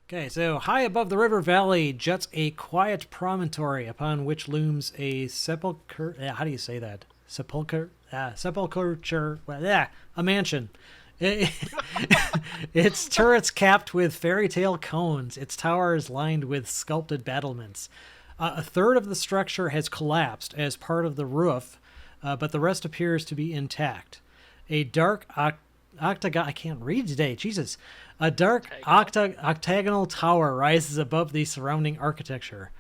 Okay, so high above the river valley juts a quiet promontory upon which looms a sepulcher. How do you say that? Sepulcher? Sepulcher. Well, yeah, a mansion. Its turrets capped with fairy tale cones. Its towers lined with sculpted battlements. A third of the structure has collapsed as part of the roof, but the rest appears to be intact. A dark octagon. I can't read today. Jesus. A dark octagonal tower rises above the surrounding architecture.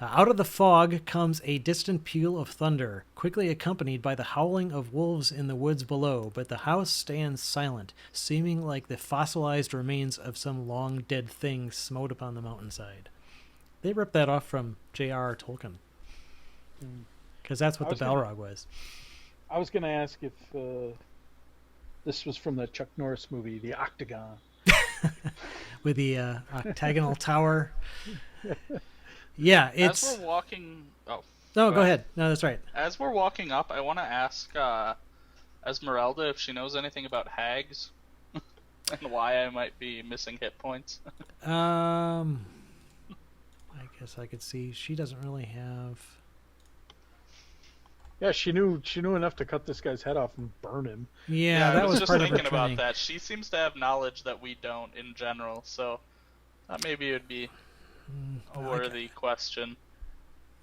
Out of the fog comes a distant peal of thunder, quickly accompanied by the howling of wolves in the woods below, but the house stands silent, seeming like the fossilized remains of some long dead thing smote upon the mountainside. They ripped that off from J.R.R. Tolkien, because that's what the Balrog was. I was going to ask if this was from the Chuck Norris movie, The Octagon. With the octagonal tower. Yeah, it's... As we're walking... Oh. No, go ahead. No, that's right. As we're walking up, I want to ask Esmeralda if she knows anything about hags. And why I might be missing hit points. I guess I could see. She doesn't really have... Yeah, she knew enough to cut this guy's head off and burn him. Yeah, that was just part of her thinking training. about that. She seems to have knowledge that we don't in general, so maybe it would be a worthy question.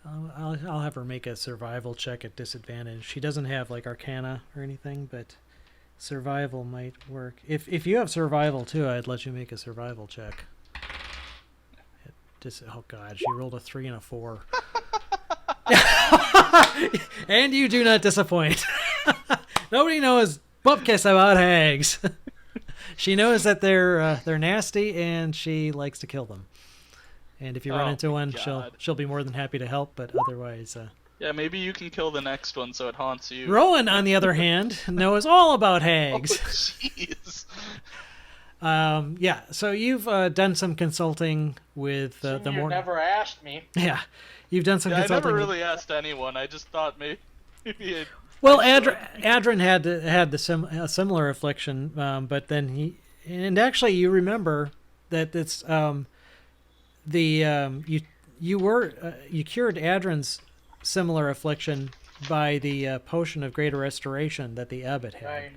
I'll have her make a survival check at disadvantage. She doesn't have like Arcana or anything, but survival might work. If you have survival too, I'd let you make a survival check. Oh God, she rolled a 3 and a 4. And you do not disappoint. Nobody knows bupkis about hags. She knows that they're nasty, and she likes to kill them. And if you run into one, she'll be more than happy to help. But otherwise, yeah, maybe you can kill the next one so it haunts you. Rowan, on the other hand, knows all about hags. Oh, jeez. Yeah, so you've done some consulting with the You never asked me. Yeah, you've done some I consulting. never really asked anyone. I just thought maybe it... Well, Adrin had a similar affliction, but then actually you remember that it's you cured Adrin's similar affliction by the potion of greater restoration that the abbot had. Right.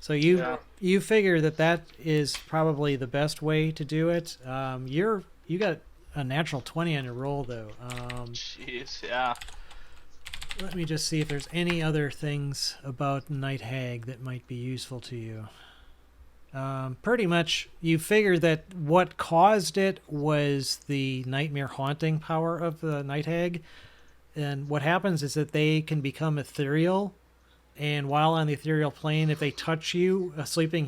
So you figure that is probably the best way to do it. You got a natural 20 on your roll though. Jeez, yeah. Let me just see if there's any other things about Night Hag that might be useful to you. Pretty much, you figure that what caused it was the nightmare haunting power of the Night Hag. And what happens is that they can become ethereal. And while on the ethereal plane, if they touch you, a sleeping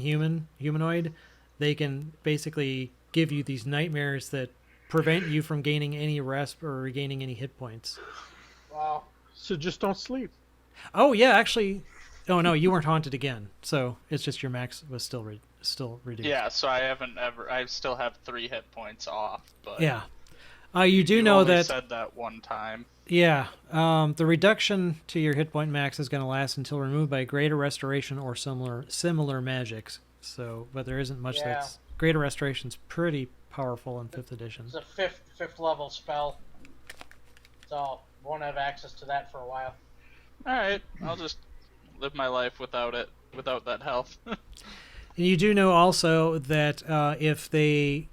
humanoid, they can basically give you these nightmares that prevent you from gaining any rest or regaining any hit points. Wow. So just don't sleep. Oh yeah, actually, oh no, you weren't haunted again. So it's just your max was still reduced. Yeah, so I still have 3 hit points off. But yeah, you do know only that. Said that one time. Yeah, the reduction to your hit point max is going to last until removed by greater restoration or similar magics. So, but there isn't much that's greater restoration's pretty powerful in 5th edition. It's a fifth level spell, so won't have access to that for a while. All right, I'll just live my life without that health. And you do know also that if the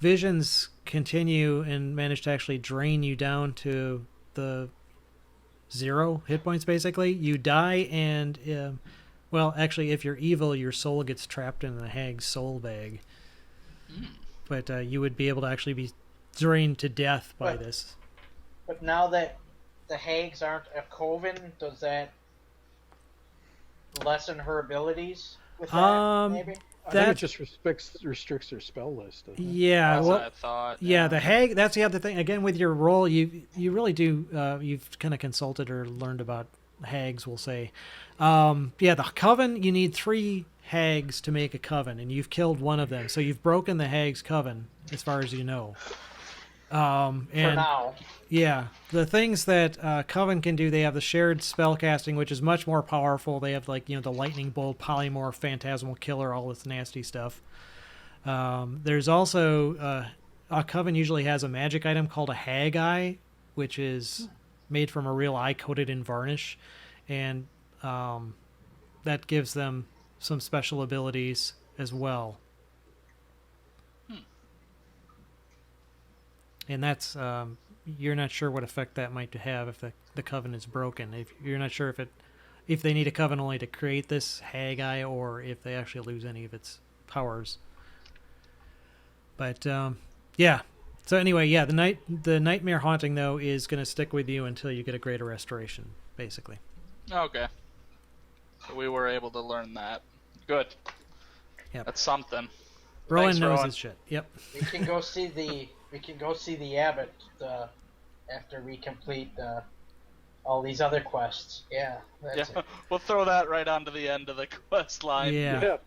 visions continue and manage to actually drain you down to the 0 hit points, basically, you die, and well, actually, if you're evil, your soul gets trapped in the hag's soul bag. But you would be able to actually be drained to death by this. But now that the hags aren't a coven, does that lessen her abilities with that, maybe? I think it just restricts their spell list. Yeah, That's well, what I thought. yeah, the hag. That's the other thing. Again, with your role, you really do. You've kind of consulted or learned about hags. We'll say, yeah, the coven. You need 3 hags to make a coven, and you've killed one of them. So you've broken the hag's coven, as far as you know. And for now. Yeah, the things that Coven can do, they have the shared spellcasting, which is much more powerful. They have, like, the lightning bolt, polymorph, phantasmal killer, all this nasty stuff. There's also a coven usually has a magic item called a hag eye, which is made from a real eye coated in varnish, and that gives them some special abilities as well. And that's you're not sure what effect that might have if the coven is broken. If you're not sure if they need a coven only to create this hag eye or if they actually lose any of its powers. But yeah. So anyway, yeah, the nightmare haunting though is going to stick with you until you get a greater restoration, basically. Okay. So we were able to learn that. Good. Yep. That's something. Rowan Thanks, knows Rowan. his shit. Yep. We can go see the abbot after we complete all these other quests. Yeah, that's Yeah, it. we'll throw that right onto the end of the quest line. Yeah.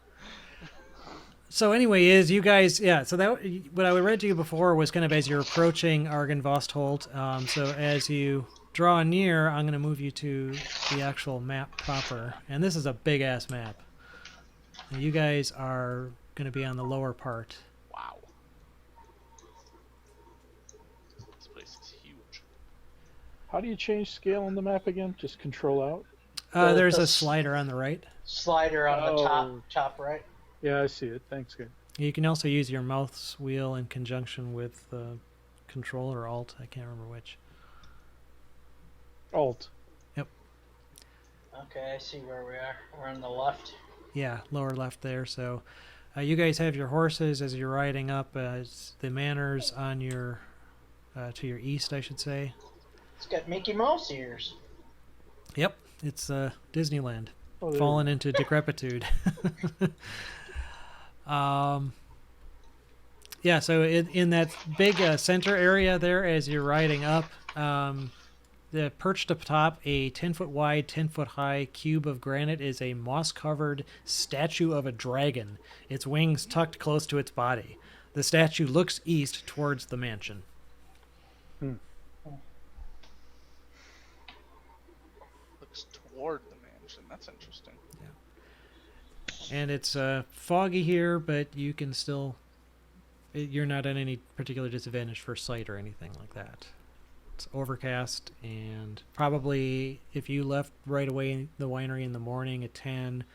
So anyway, you guys, so that what I read to you before was kind of as you're approaching Argynvostholt. So as you draw near, I'm going to move you to the actual map proper, and this is a big ass map. And you guys are going to be on the lower part. Wow. This place is huge. How do you change scale on the map again? Just Control Out? There's a the slider on the right. Slider on the Oh. top right. Yeah, I see it. Thanks, guys. You can also use your mouse wheel in conjunction with Control or Alt. I can't remember which. Alt. Okay, I see where we are. We're on the left. Yeah, lower left there. So you guys have your horses as you're riding up. The manor's on your to your east, I should say. It's got Mickey Mouse ears. Yep, it's Disneyland, Oh, there fallen into decrepitude. Yeah, so in that big center area there, as you're riding up, the perched atop a 10-foot wide, 10-foot high cube of granite is a moss-covered statue of a dragon, its wings tucked close to its body. The statue looks east towards the mansion. Looks toward the mansion. That's interesting. And it's foggy here, but you can still... You're not at any particular disadvantage for sight or anything like that. It's overcast, and probably if you left right away the winery in the morning at 10,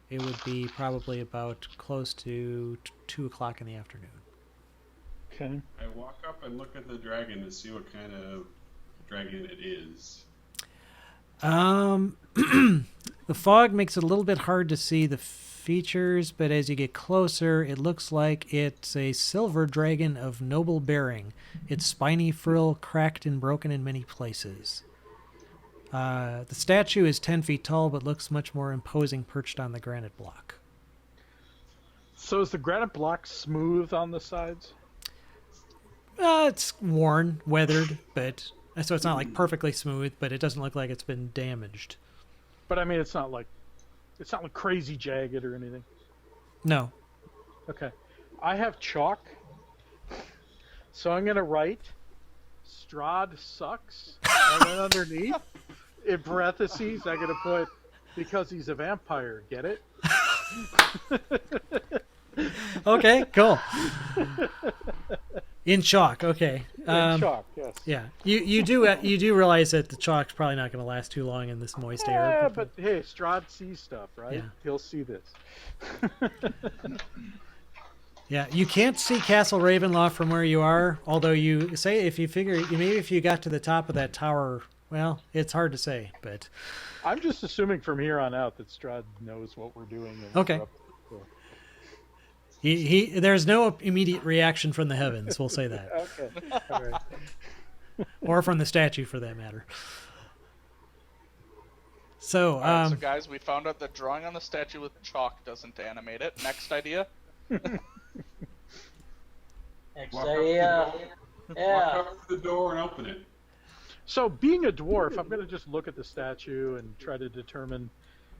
it would be probably about close to 2 o'clock in the afternoon. Okay. I walk up and look at the dragon to see what kind of dragon it is. The fog makes it a little bit hard to see the features, but as you get closer, it looks like it's a silver dragon of noble bearing, its spiny frill cracked and broken in many places. The statue is 10 feet tall, but looks much more imposing perched on the granite block. So is the granite block smooth on the sides? It's worn, weathered, but so it's not like perfectly smooth, but it doesn't look like it's been damaged. But I mean, it's not like crazy jagged or anything. No. Okay. I have chalk, so I'm gonna write Strahd sucks, and then underneath, in parentheses, I'm gonna put because he's a vampire. Get it? Okay, cool. In chalk, okay. In chalk, yes. Yeah, you do realize that the chalk's probably not going to last too long in this moist air. Yeah, but hey, Strahd sees stuff, right? Yeah. He'll see this. Yeah, you can't see Castle Ravenloft from where you are. Although you say if you got to the top of that tower, well, it's hard to say. But I'm just assuming from here on out that Strahd knows what we're doing. And Okay. we're up to- there's no immediate reaction from the heavens. We'll say that, Okay. All right. or from the statue for that matter. So, All right, so guys, we found out that drawing on the statue with chalk doesn't animate it. Next idea. Next Walk idea. Walk Yeah. up to the door and open it. So, being a dwarf, I'm going to just look at the statue and try to determine,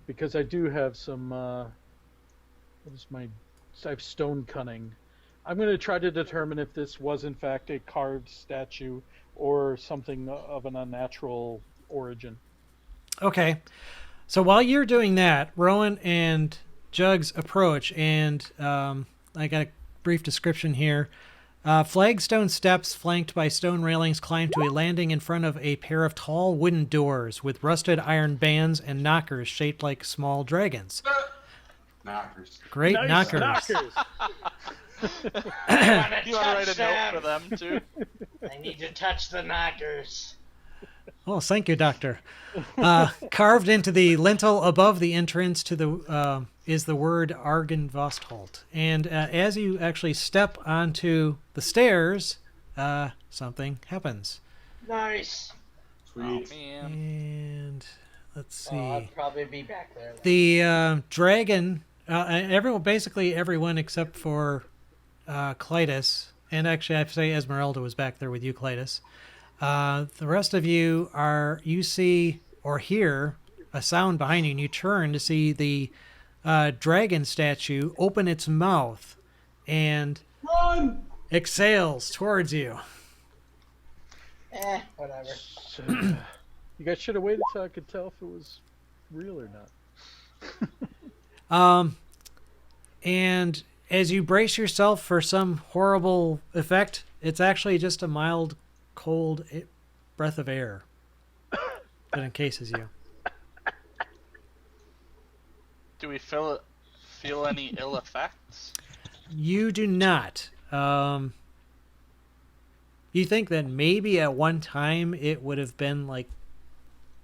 because I do have some. I have stone cunning. I'm going to try to determine if this was in fact a carved statue or something of an unnatural origin. okay. So while you're doing that, Rowan and Jugs approach, and I got to brief description here. Flagstone steps flanked by stone railings climb to a landing in front of a pair of tall wooden doors with rusted iron bands and knockers shaped like small dragons. Knockers. Great Nice knockers. I You want to write a note for them too? I need to touch the knockers. Oh, thank you, Doctor. Carved into the lintel above the entrance to the is the word Argynvostholt. And as you actually step onto the stairs, something happens. Nice. Oh Sweet. man. And let's see. I'll probably be back there. The dragon, everyone except for Clytus, and actually I have to say Esmeralda was back there with you, Clytus. The rest of you you see or hear a sound behind you, and you turn to see the dragon statue open its mouth and Run! exhales towards you. Whatever. So, you guys should have waited till I could tell if it was real or not. And as you brace yourself for some horrible effect, it's actually just a mild, cold breath of air that encases you. Do we feel any ill effects? You do not. You think that maybe at one time it would have been like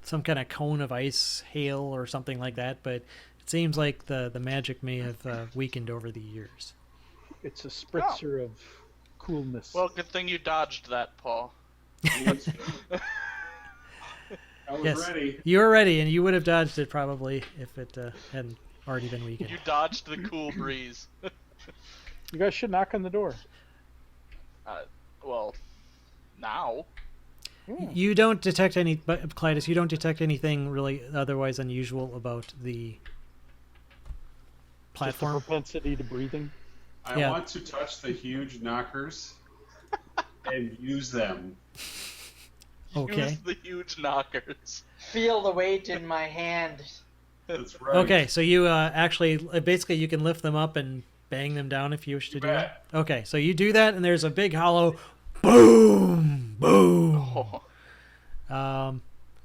some kind of cone of ice, hail, or something like that, but it seems like the magic may have weakened over the years. It's a spritzer of coolness. Well, good thing you dodged that, Paul. I was Yes. ready. You were ready, and you would have dodged it probably if it hadn't already been weakened. You dodged the cool breeze. You guys should knock on the door. Well, now. You don't detect any, but Clytus, you don't detect anything really otherwise unusual about the Just a platform. propensity to breathing. I Yeah. want to touch the huge knockers and use them. Okay. Use the huge knockers. Feel the weight in my hand. That's right. Okay, so you actually, basically you can lift them up and bang them down if you wish to do that. Okay, so you do that, and there's a big hollow boom, boom. Oh,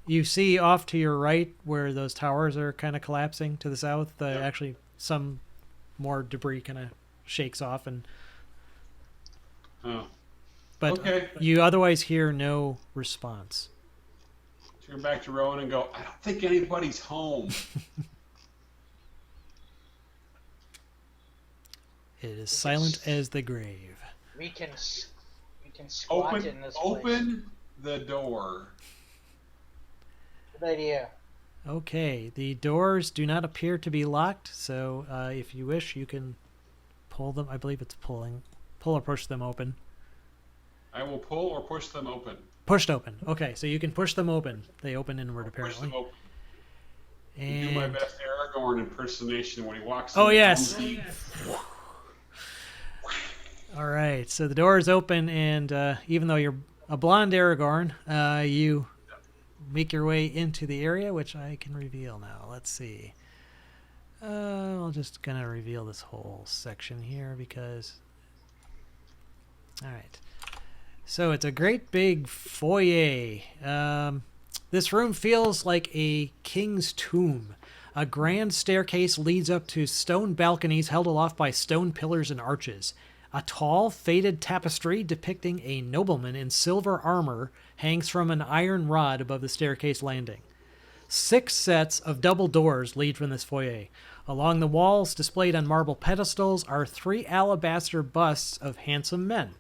You see off to your right where those towers are kind of collapsing to the south. Actually, some more debris kind of shakes off, Oh. but Okay. you otherwise hear no response. Turn back to Rowan and go, I don't think anybody's home. It is silent as the grave. We can squat in this place. Open the door. Good idea. Okay, the doors do not appear to be locked, so if you wish, you can pull them. I believe it's pull or push them open. I will pull or push them open. Pushed open. Okay, so you can push them open. They open inward, Push apparently. them open. And Do my best Aragorn impersonation when he walks Oh, in. yes. All right, so the door is open, and even though you're a blonde Aragorn, you make your way into the area, which I can reveal now. Let's see. I'll just kind of reveal this whole section here because... All right. So it's a great big foyer. This room feels like a king's tomb. A grand staircase leads up to stone balconies held aloft by stone pillars and arches. A tall, faded tapestry depicting a nobleman in silver armor hangs from an iron rod above the staircase landing. 6 sets of double doors lead from this foyer. Along the walls, displayed on marble pedestals, are 3 alabaster busts of handsome men.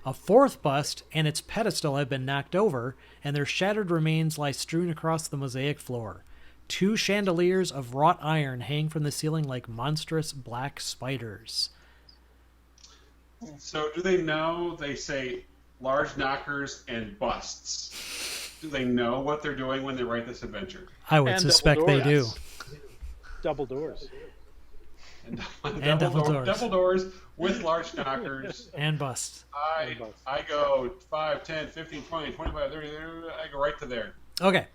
A 4th bust and its pedestal have been knocked over, and their shattered remains lie strewn across the mosaic floor. 2 chandeliers of wrought iron hang from the ceiling like monstrous black spiders. So do they know they say large knockers and busts? Do they know what they're doing when they write this adventure? I would And suspect double they do. doors. Double doors. And double doors. Double doors with large knockers. And busts. I go 5, 10, 15, 20, 25, 30, I go right to there. Okay.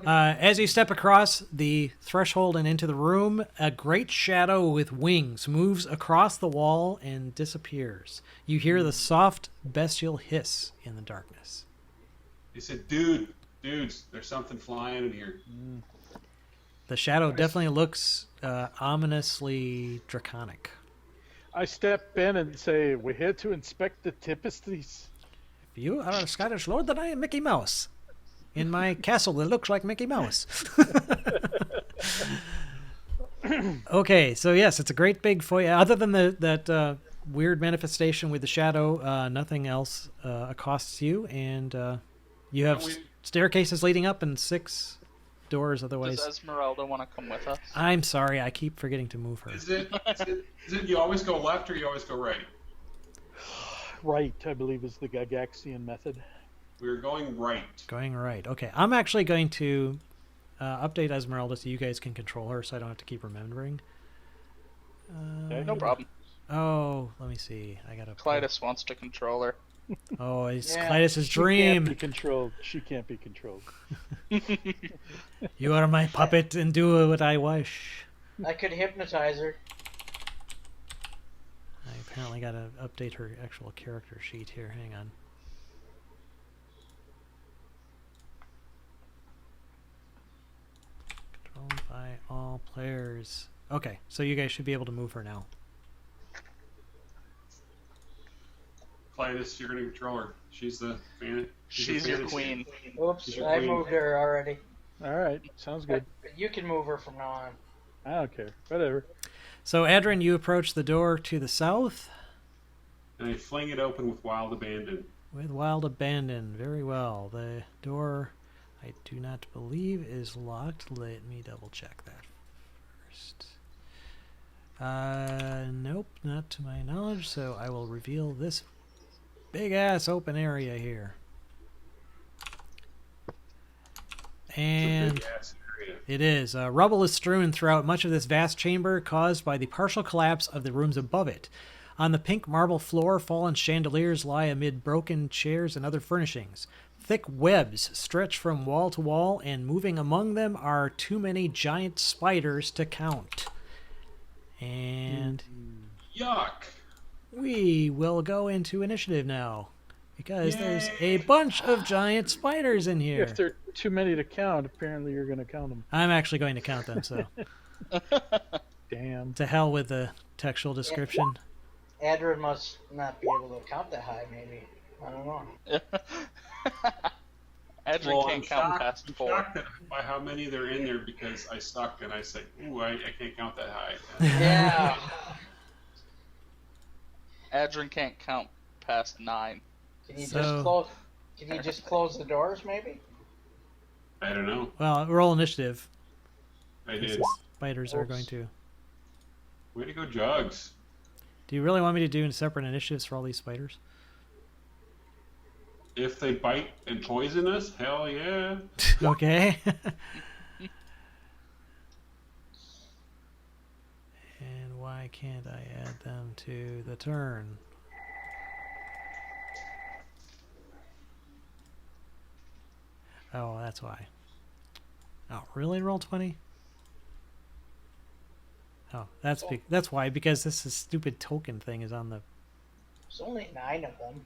As you step across the threshold and into the room, a great shadow with wings moves across the wall and disappears. You hear the soft bestial hiss in the darkness. He said, dudes, there's something flying in here. The shadow definitely looks ominously draconic. I step in and say, "We're here to inspect the tapestries." If you are a Scottish lord, then I am Mickey Mouse. In my castle that looks like Mickey Mouse. Okay, so yes, it's a great big foyer. Other than that weird manifestation with the shadow, nothing else accosts you, and you have staircases leading up and 6 doors otherwise. Does Esmeralda want to come with us? I'm sorry, I keep forgetting to move her. Is it you always go left or you always go right? Right, I believe, is the Gygaxian method. We're going right. Going right. Okay, I'm actually going to update Esmeralda so you guys can control her so I don't have to keep remembering. Okay. No problem. Oh, let me see. I gotta. Clytus wants to control her. Oh, it's Yeah, Clytus's She can't be dream. controlled. She can't be controlled. You are my puppet and do what I wish. I could hypnotize her. I apparently gotta update her actual character sheet here. Hang on. Controlled by all players. Okay, so you guys should be able to move her now. Clytus, you're going to control her. She's the fan. She's your queen. Oops, She's your I queen. moved her already. All right, sounds good. But you can move her from now on. I don't care. Whatever. So, Adrian, you approach the door to the south And I fling it open with wild abandon. with wild abandon. Very well. The door, I do not believe, is locked. Let me double check that first. Nope, not to my knowledge. So I will reveal this big ass open area here. And It's a big-ass area. it is. Rubble is strewn throughout much of this vast chamber, caused by the partial collapse of the rooms above it. On the pink marble floor, fallen chandeliers lie amid broken chairs and other furnishings. Thick webs stretch from wall to wall, and moving among them are too many giant spiders to count. And Yuck! we will go into initiative now, because there's a Yay. bunch of giant spiders in here. If there are too many to count, apparently you're going to count them. I'm actually going to count them, so Damn. to hell with the textual description. Adrian must not be able to count that high, maybe. I don't know. Adrian Well, can't count past I'm 4. shocked by how many there are in there because I suck and I say, ooh, I can't count that high. Yeah. Adrian can't count past 9. Can you So- just close? Can you just close the doors, maybe? I don't know. Well, roll initiative. I did. Spiders are Oops. going to. Way to go, Jugs. Do you really want me to do separate initiatives for all these spiders? If they bite and poison us, hell yeah. Okay. And why can't I add them to the turn? Oh, that's why. Oh, really? Roll 20? Oh, that's why, because this is stupid token thing is on the... There's only 9 of them.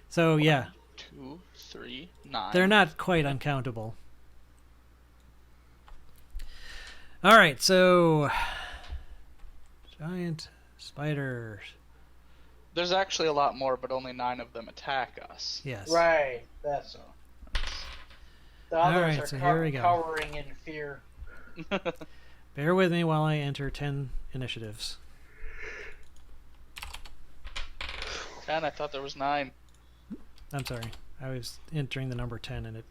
So, yeah, 2, 3, 9. they're not quite uncountable. All right, so... Giant spiders. There's actually a lot more, but only 9 of them attack us. Yes. Right, that's all. The All others right, are so here we go. cowering in fear. Bear with me while I enter 10 initiatives. 10, I thought there was 9. I'm sorry. I was entering the number 10 and it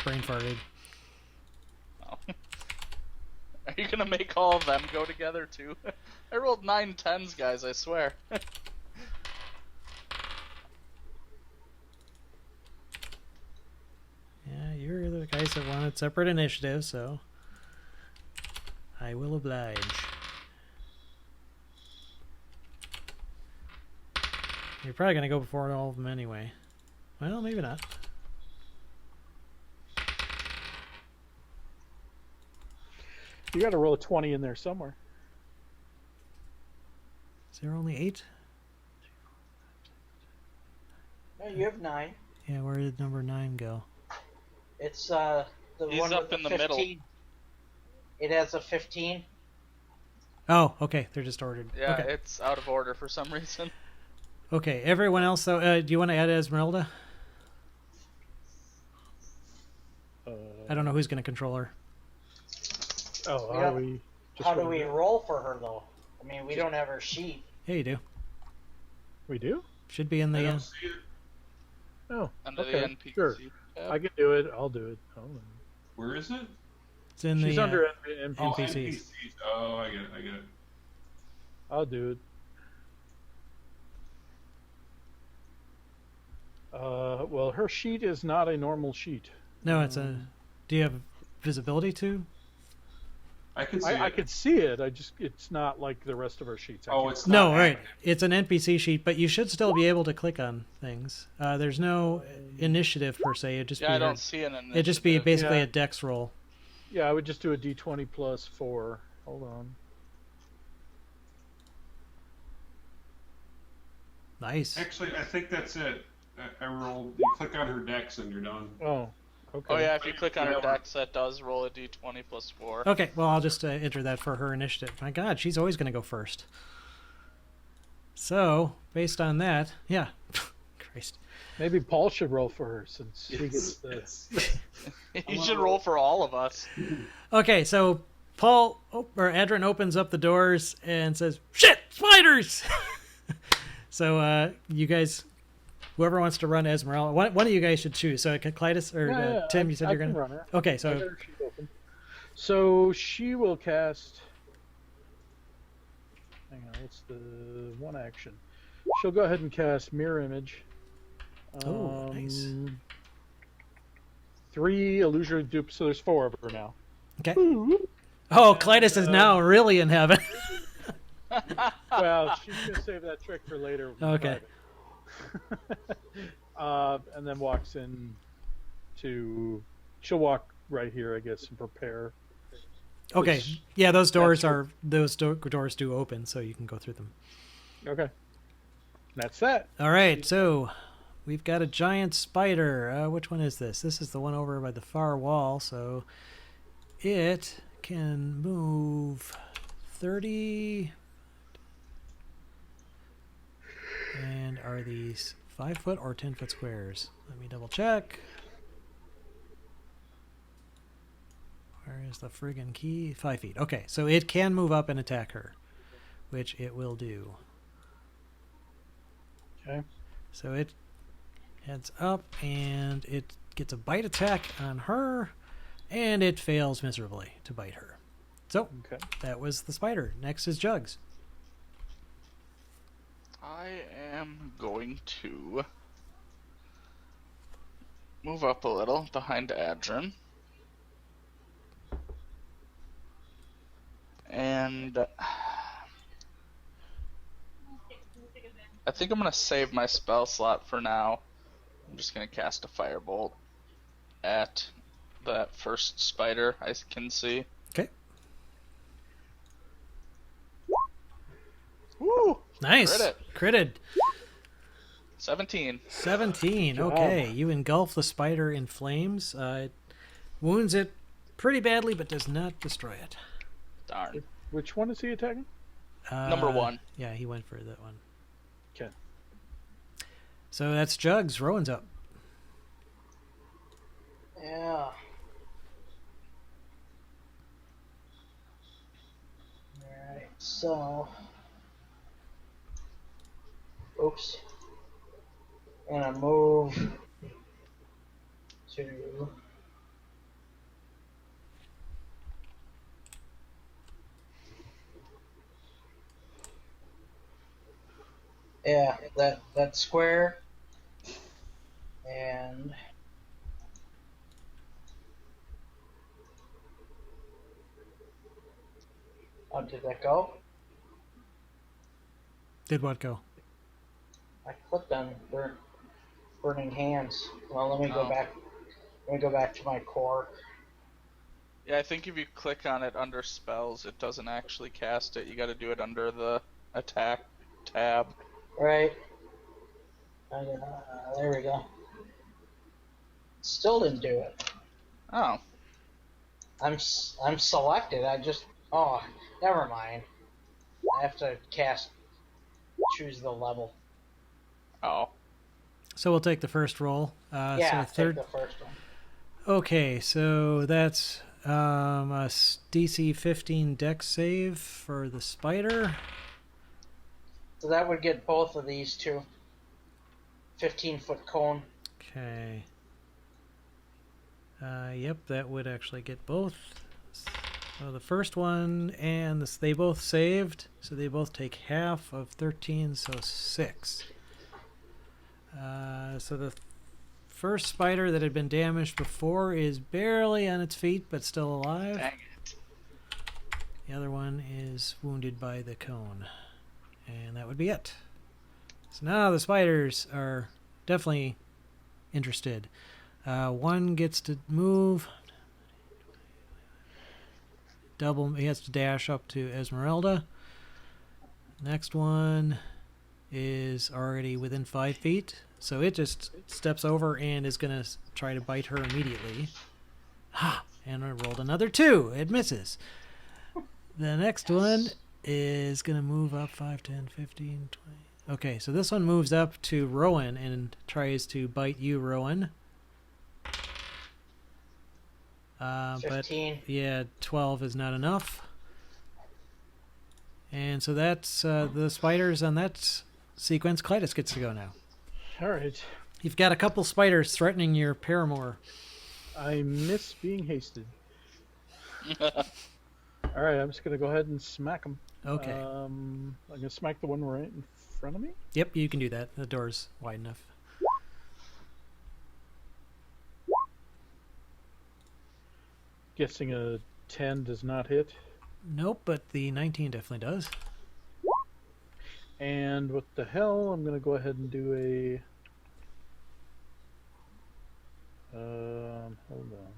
brain farted. Oh. Are you gonna make all of them go together too? I rolled 9 10s, guys, I swear. Yeah, you're the guys that wanted separate initiatives, so I will oblige. You're probably going to go before all of them anyway. Well, maybe not. You got to roll a 20 in there somewhere. Is there only 8? No, you have 9. Yeah, where did number 9 go? It's the He's one up with in the the 15. middle. It has a 15. Oh, okay. They're just ordered. Yeah, Okay. it's out of order for some reason. Okay. Everyone else, though, do you want to add Esmeralda? I don't know who's going to control her. Oh, Yeah. are we? How do we roll for her though? I mean, we don't have her sheet. Yeah, you do. We do? Should be in I the. don't see it. Oh, Under okay, the NPC. sure. tab. I can do it. I'll do it. Hold on. Where is it? It's in She's the. under Oh, NPC. NPCs. Oh, I get it. I get it. I'll do it. Well, her sheet is not a normal sheet. No, it's a. Do you have visibility too? I can see I it. could see it. It's not like the rest of her sheets. Oh, it's No, not right. active. It's an NPC sheet, but you should still be able to click on things. There's no initiative per se. It'd just Yeah, be I her- don't see an It'd just be initiative. basically Yeah. a dex roll. Yeah, I would just do a D20 plus 4. Hold on. Nice. Actually, I think that's it. I rolled. You click on her dex and you're done. Oh, okay. Oh yeah, if you click on her dex, that does roll a d20 plus 4. Okay, well, I'll just enter that for her initiative. My God, she's always going to go first. So, based on that, yeah. Christ. Maybe Paul should roll for her since he gets the. Yes. You should roll for all of us. Okay, so Paul or Adrin opens up the doors and says, "Shit, spiders!" So you guys, whoever wants to run Esmeralda, one of you guys should choose. So Clytus or Yeah, Tim, you said I you're can gonna. run her. Okay, I got so her sheet open. So she will cast. Hang on, what's the one action? She'll go ahead and cast Mirror Image. Oh, nice. 3 illusory dupes, so there's 4 of her now. okay. Oh, Clytus is now really in heaven. Well, she's gonna save that trick for later. Okay. And then walks in to. She'll walk right here, I guess, and prepare. Okay, Which- yeah, those doors that's doors do open, so you can go through them. Okay. That's that. All right, so we've got a giant spider. Which one is this? This is the one over by the far wall, so it can move 30. And are these 5-foot or 10-foot squares? Let me double check. Where is the friggin' key? 5 feet. Okay, so it can move up and attack her, which it will do. Okay. So it heads up and it gets a bite attack on her, and it fails miserably to bite her. So Okay. that was the spider. Next is Jugs. I am going to move up a little behind Adrin. And I think I'm going to save my spell slot for now. I'm just going to cast a firebolt at that first spider I can see. Okay. Woo! Nice. Crit it. Critted. 17. 17. Good Okay. job. You engulf the spider in flames. It wounds it pretty badly, but does not destroy it. Darn. Which one is he attacking? Number 1. Yeah, he went for that one. Okay. So that's Jugs. Rowan's up. Yeah. Alright, so. Oops. I'm gonna move to. Yeah, that square. And. Oh, did that go? Did what go? I clicked on burning hands. Well, let me go Oh. back. Let me go back to my core. Yeah, I think if you click on it under spells, it doesn't actually cast it. You got to do it under the attack tab. Right. There we go. Still didn't do it. Oh, I'm selected. Oh, never mind. I have to choose the level. oh. So we'll take the first roll. Yeah, so third. take the first one. Okay, so that's a DC 15 Dex save for the spider. So that would get both of these two. 15-foot cone. Okay. Yep, that would actually get both. So the first one and this, they both saved, so they both take half of 13, so 6. So the first spider that had been damaged before is barely on its feet, but still alive. Dang it. The other one is wounded by the cone. And that would be it. So now the spiders are definitely interested. One gets to move. He has to dash up to Esmeralda. Next one is already within 5 feet. So it just steps over and is going to try to bite her immediately. And I rolled another 2. It misses. The next one is going to move up 5, 10, 15, 20. Okay, so this one moves up to Rowan and tries to bite you, Rowan. But 15. yeah, 12 is not enough. And so that's the spiders on that sequence. Clytus gets to go now. All right. You've got a couple spiders threatening your paramour. I miss being hasted. All right, I'm just gonna go ahead and smack them. Okay. I'm gonna smack the one right in front of me. Yep, you can do that. The door's wide enough. Guessing a 10 does not hit. Nope, but the 19 definitely does. And what the hell? I'm gonna go ahead and do a hold on.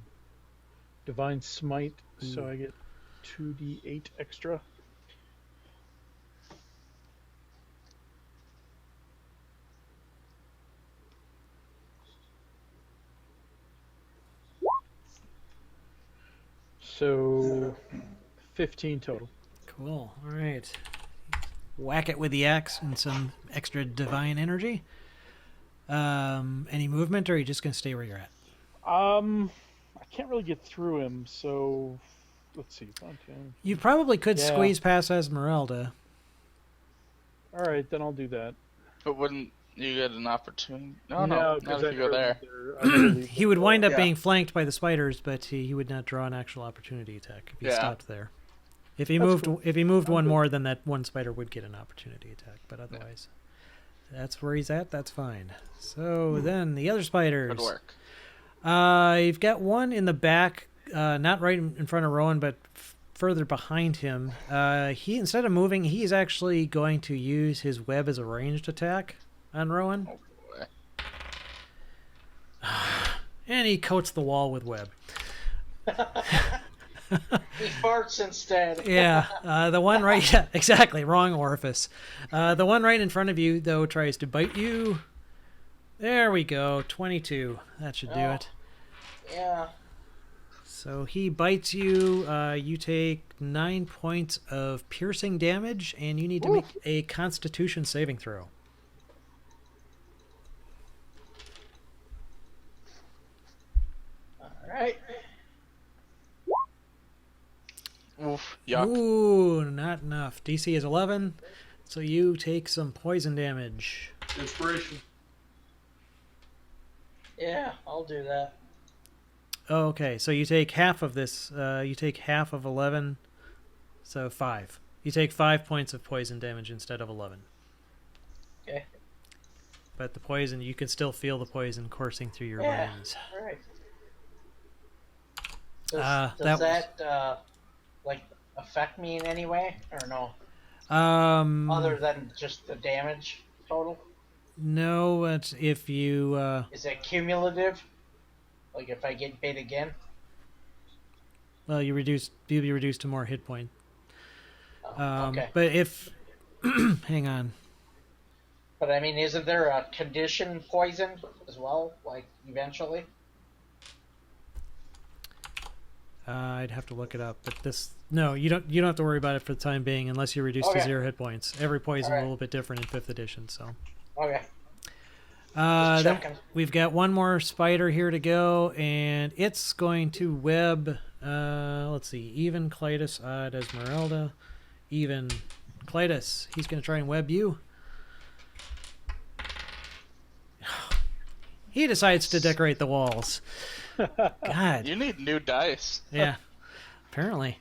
Divine Smite, so I get 2d8 extra. So 15 total. Cool. All right. Whack it with the axe and some extra divine energy. Any movement, or are you just going to stay where you're at? I can't really get through him, so let's see. 5, 10. You probably could Yeah. squeeze past Esmeralda. All right, then I'll do that. But wouldn't you get an opportunity? No, No, not if you go there. He would wind up Yeah. being flanked by the spiders, but he would not draw an actual opportunity attack if he Yeah. stopped there. If he That's moved, cool. if he moved one good. more, then that one spider would get an opportunity attack. But otherwise, that's where he's at. That's fine. So then the other spiders. Good work. You've got one in the back, not right in front of Rowan, but further behind him. He, instead of moving, he's actually going to use his web as a ranged attack on Rowan. Oh boy. And he coats the wall with web. He farts instead. Yeah, the one right... Yeah, exactly, wrong orifice. The one right in front of you, though, tries to bite you. There we go, 22. That should do Oh. it. Yeah. So he bites you. You take 9 points of piercing damage, and you need to make a Constitution saving throw. All right. Oof. Yuck. Ooh, not enough. DC is 11, so you take some poison damage. Inspiration. Yeah, I'll do that. Oh, okay, so you take half of this. You take half of 11, so 5. You take 5 points of poison damage instead of 11. Okay. But the poison, you can still feel the poison coursing through your Yeah. veins. All right. Does that that like affect me in any way or no? Other than just the damage total? No, but if you Is it cumulative? Like if I get bit again? Well, you'll be reduced to more hit point. Okay. But if hang on. But I mean, isn't there a condition poison as well? Like eventually. I'd have to look it up, but no, you don't have to worry about it for the time being unless you're reduced to Okay. 0 hit points. Every poison All right. a little bit different in 5th edition, so. Okay. Then checking. we've got one more spider here to go, and it's going to web. Let's see, even Clytus, odd Esmeralda, even Clytus. He's going to try and web you. He decides to decorate the walls. God. You need new dice. Yeah, apparently.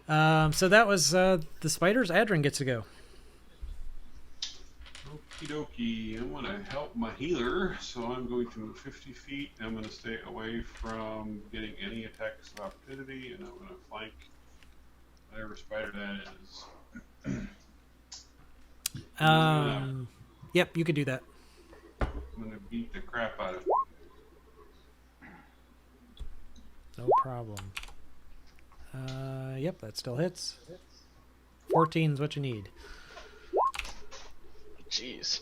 So that was the spiders. Adrin gets to go. Okie dokie. I want to help my healer, so I'm going to move 50 feet. I'm going to stay away from getting any attacks of opportunity, and I'm going to flank whatever spider that is. Yep, you could do that. I'm going to beat the crap out of it. No problem. Yep, that still hits. 14 is what you need. Jeez.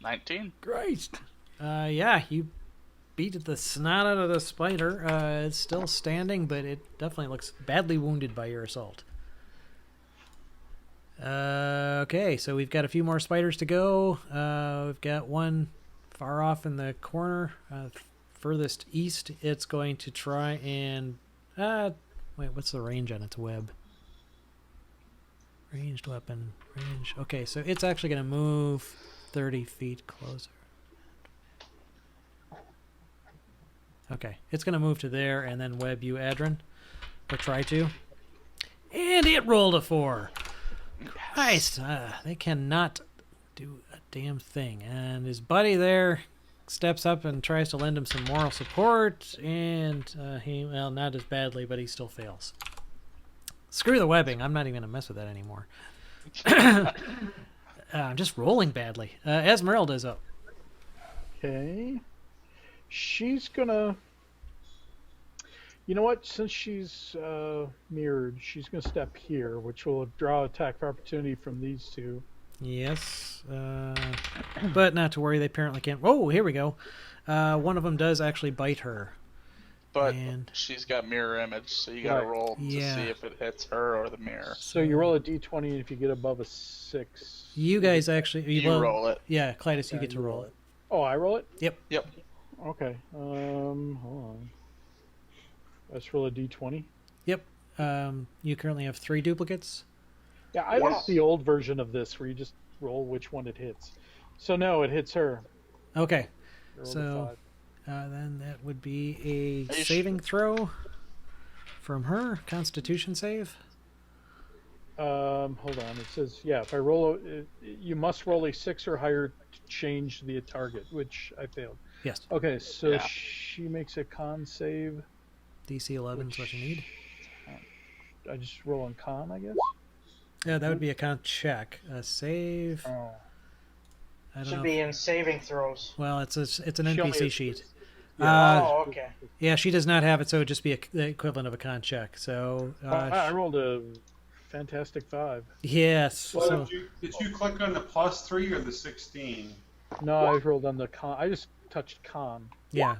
19? Christ. Yeah, you beat the snot out of the spider. It's still standing, but it definitely looks badly wounded by your assault. Okay, so we've got a few more spiders to go. We've got one far off in the corner, furthest east. It's going to try and... wait, what's the range on its web? Ranged weapon. Range. Okay, so it's actually going to move 30 feet closer. Okay, it's going to move to there and then web you, Adrin. Or try to. And it rolled a 4. Christ, they cannot do a damn thing. And his buddy there steps up and tries to lend him some moral support. And well, not as badly, but he still fails. Screw the webbing. I'm not even going to mess with that anymore. I'm just rolling badly. Esmeralda's up. Okay. She's gonna. You know what? Since she's mirrored, she's gonna step here, which will draw attack of opportunity from these two. Yes. But not to worry. They apparently can't. Oh, here we go. One of them does actually bite her. But And- she's got mirror image, so you gotta Right. roll Yeah. to see if it hits her or the mirror. So you roll a d20, and if you get above a 6, You guys actually... You roll it. Yeah, Clytus, you Yeah, get to you roll roll it. Oh, I roll it. Yep. Yep. Okay. Hold on. Let's roll a d20. Yep. You currently have 3 duplicates. Yeah, I like the old version of this, where you just roll which one it hits. So no, it hits her. Okay. Roll So- a 5. Then that would be a Are you saving throw from her. Constitution save. Hold on. It says, yeah, if I roll, you must roll a 6 or higher to change the target, which I failed. Yes. Okay, so Yeah. she makes a con save. DC 11 is what you need. I just roll on con, I guess. Yeah, that would be a con check. A save. Oh. I don't Should know. be in saving throws. Well, it's an She only NPC has- sheet. Oh, okay. Yeah, she does not have it, so it would just be the equivalent of a con check. So, I rolled a fantastic 5. yes. Well, So, did you click on the +3 or the 16? No, I rolled on the con. I just touched con. yeah,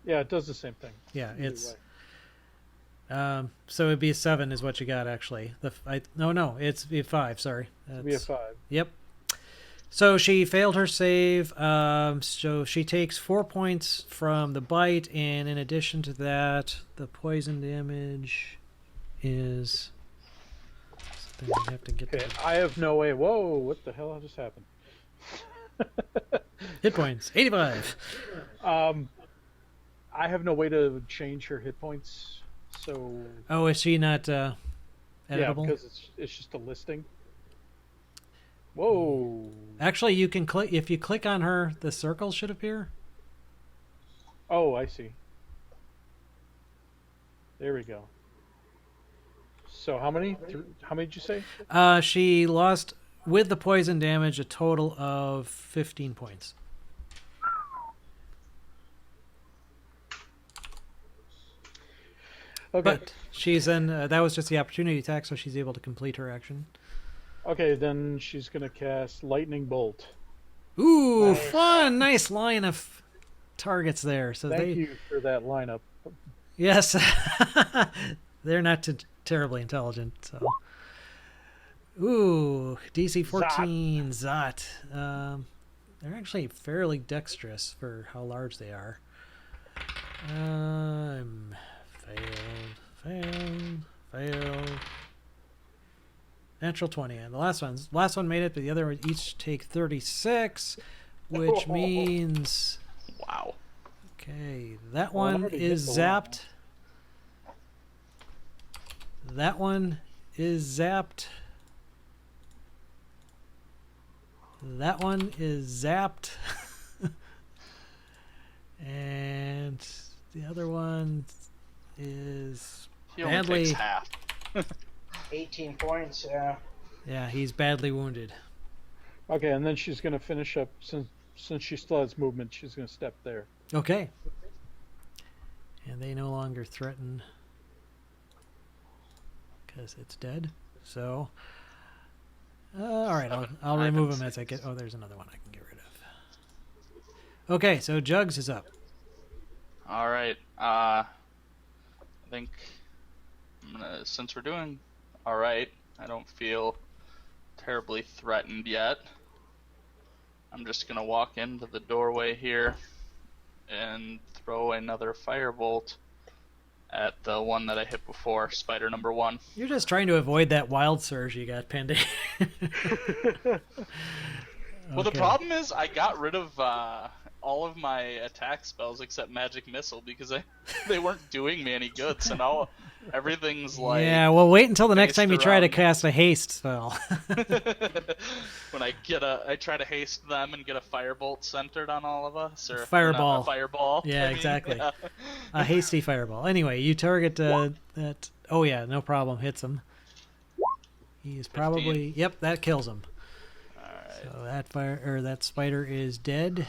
Yeah, it does the same thing. yeah. Either It's way. so it'd be a 7 is what you got actually. No, it's a 5. Sorry. It'd be a That's- 5. Yep. So she failed her save. So she takes 4 points from the bite, and in addition to that, the poison damage is something I have to get Okay, to. I have no way. Whoa, what the hell just happened? Hit points 85. I have no way to change her hit points, so Oh, is she not yeah, editable? because it's just a listing. Whoa! Actually, you can click if you click on her. The circle should appear. Oh, I see. There we go. So how many? How many did you say? She lost with the poison damage a total of 15 points. Okay. But she's in. That was just the opportunity attack, so she's able to complete her action. Okay, then she's gonna cast lightning bolt. Ooh, Nice. fun! Nice line of targets there. So Thank you for that lineup. Yes, they're not terribly intelligent. So, ooh, DC 14 Zot. They're actually fairly dexterous for how large they are. Failed. Natural 20, and the last one made it, but the other one each take 36, which means Wow. okay, that Well, I one already is hit the wall. zapped. That one is zapped. That one is zapped. And the other one is He only badly. takes half. 18 points. Yeah. Yeah, he's badly wounded. Okay, and then she's gonna finish up since she still has movement. She's gonna step there. Okay. And they no longer threaten because it's dead. So, all right, I'll remove him as I get. Oh, there's another one I can get rid of. Okay, so Jugs is up. All right. I think since we're doing all right, I don't feel terribly threatened yet. I'm just gonna walk into the doorway here and throw another firebolt at the one that I hit before, spider number 1. You're just trying to avoid that wild surge you got pending. Well, the Okay. problem is I got rid of all of my attack spells except magic missile because they weren't doing me any good. So now everything's like Yeah, well, wait until the next based time you try to around- cast a haste spell. when I try to haste them and get a firebolt centered on all of us, or Fireball. not, a fireball. Yeah, I mean, exactly. yeah. A hasty fireball. Anyway, you target that. Oh yeah, no problem. Hits him. He's probably. Yep, that kills him. All right. So that spider is dead.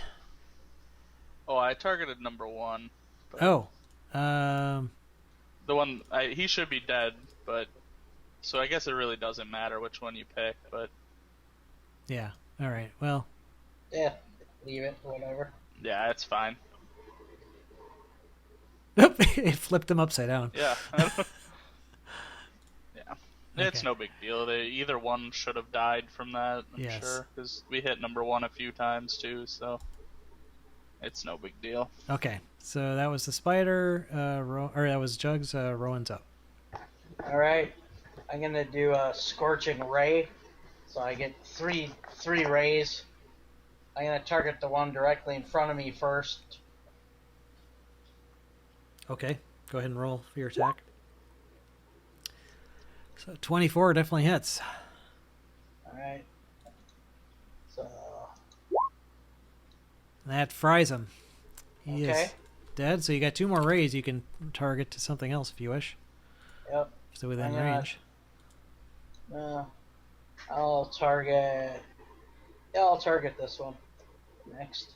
Oh, I targeted number 1. But Oh, the one he should be dead, but so I guess it really doesn't matter which one you pick. But yeah. All right. Well, Yeah. Leave it. Whatever. yeah, it's fine. it flipped him upside down. Yeah. Yeah. It's Okay. no big deal. Either one should have died from that, I'm Yes. sure. Because we hit number 1 a few times, too, so it's no big deal. Okay. So that was the spider. Or that was Jugs. Rowan's up. All right. I'm gonna do a scorching ray, so I get three rays. I'm gonna target the one directly in front of me first. Okay. Go ahead and roll for your attack. So 24 definitely hits. All right. So That fries him. He okay. is dead. So you got 2 more rays you can target to something else if you wish. Yep. So within I'm gonna- range. I'll target. Yeah, I'll target this one next.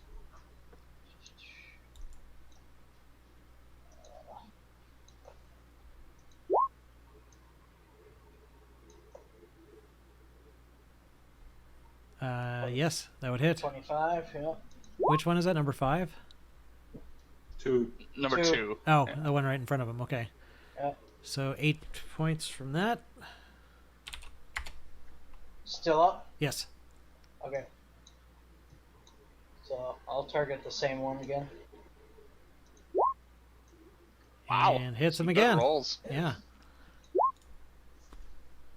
Yes, that would hit. 25. Yep. Which one is that? Number 5? 2. Number Two. 2. Oh, Yeah. the one right in front of him. Okay. Yep. So 8 points from that. Still up. Yes. Okay. So I'll target the same one again. Wow. And hits him Some good again. rolls. Yeah.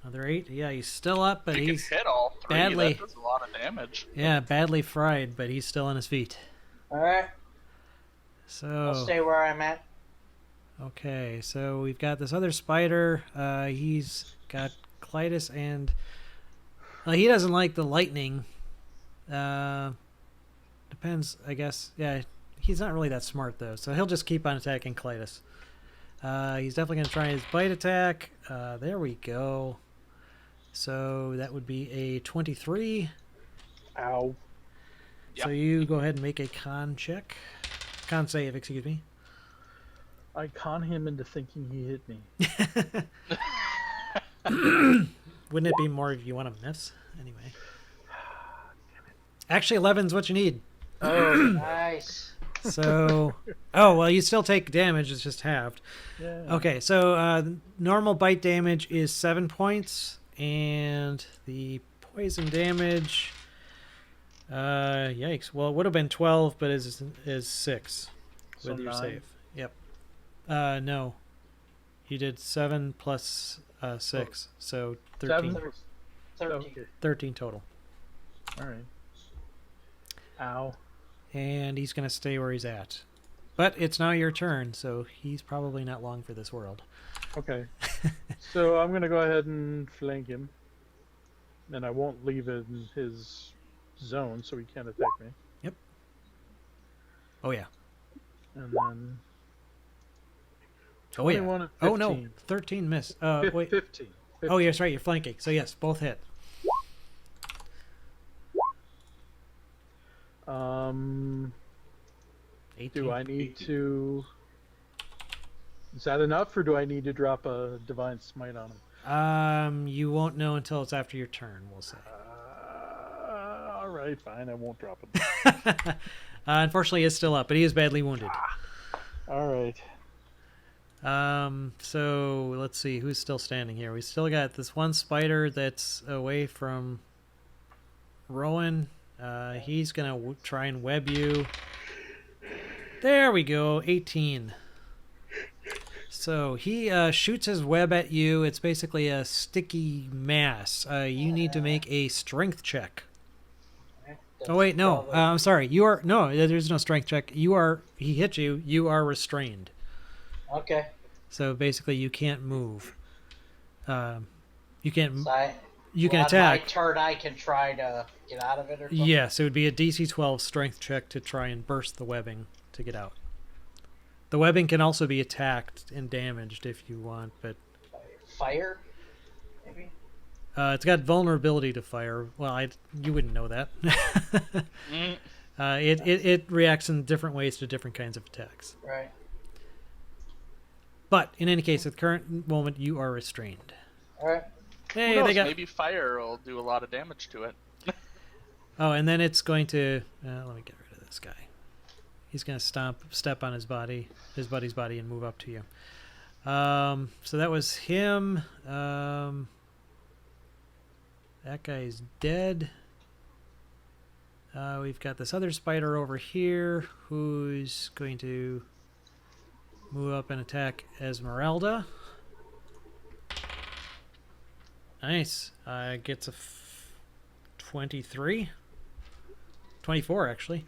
Another 8. Yeah, he's still up, but You can he's hit all 3. badly- That does a lot of damage. badly fried, but he's still on his feet. All right. I'll So stay where I'm at. okay, so we've got this other spider. He's got colitis and he doesn't like the lightning. Depends, I guess. Yeah, he's not really that smart though, so he'll just keep on attacking colitis. He's definitely going to try his bite attack. There we go. So that would be a 23. Ow. So you go ahead and make a con check. Con save, excuse me. I con him into thinking he hit me. Wouldn't it be more if you want to miss? Anyway. Actually, 11's what you need. Oh, Nice. So, oh, well, you still take damage. It's just halved. yeah. Okay, so normal bite damage is 7 points, and the poison damage, yikes. Well, it would have been 12, but is 6 So with your 9. save. Yep. No. You did 7 plus 6, so 13. 7. 13. Okay. 13 total. All right. Ow. And he's going to stay where he's at. But it's now your turn, so he's probably not long for this world. Okay. So I'm gonna go ahead and flank him, and I won't leave it in his zone, so he can't attack me. Oh, yeah. And then Oh, yeah. 21 and Oh, no. 15. 13 miss. Wait. 15. Oh, yes, right. You're flanking. So, yes, both hit. Um, 18. do I need to? Is that enough, or do I need to drop a divine smite on him? You won't know until it's after your turn, we'll say. All right, fine. I won't drop it. Unfortunately, it's still up, but he is badly wounded. All right. So let's see who's still standing here. We still got this one spider that's away from Rowan. He's gonna try and web you. There we go, 18. So he shoots his web at you. It's basically a sticky mass. You need to make a strength check. Oh wait, no. I'm sorry. You are no. There's no strength check. You are. He hit you. You are restrained. Okay. So basically, you can't move. You can't. So I, You can on attack. my turn, I can try to get out of it or something? Yes, it would be a DC 12 strength check to try and burst the webbing to get out. The webbing can also be attacked and damaged if you want, but Fire? Maybe? it's got vulnerability to fire. Well, you wouldn't know that. It reacts in different ways to different kinds of attacks. Right. But in any case, at the current moment, you are restrained. Alright. Hey, Who knows? they got. Maybe fire will do a lot of damage to it. Oh, and then it's going to. Let me get rid of this guy. He's going to step on his buddy's body, and move up to you. So that was him. That guy's dead. We've got this other spider over here who's going to move up and attack Esmeralda. Nice. Gets a 23. 24, actually.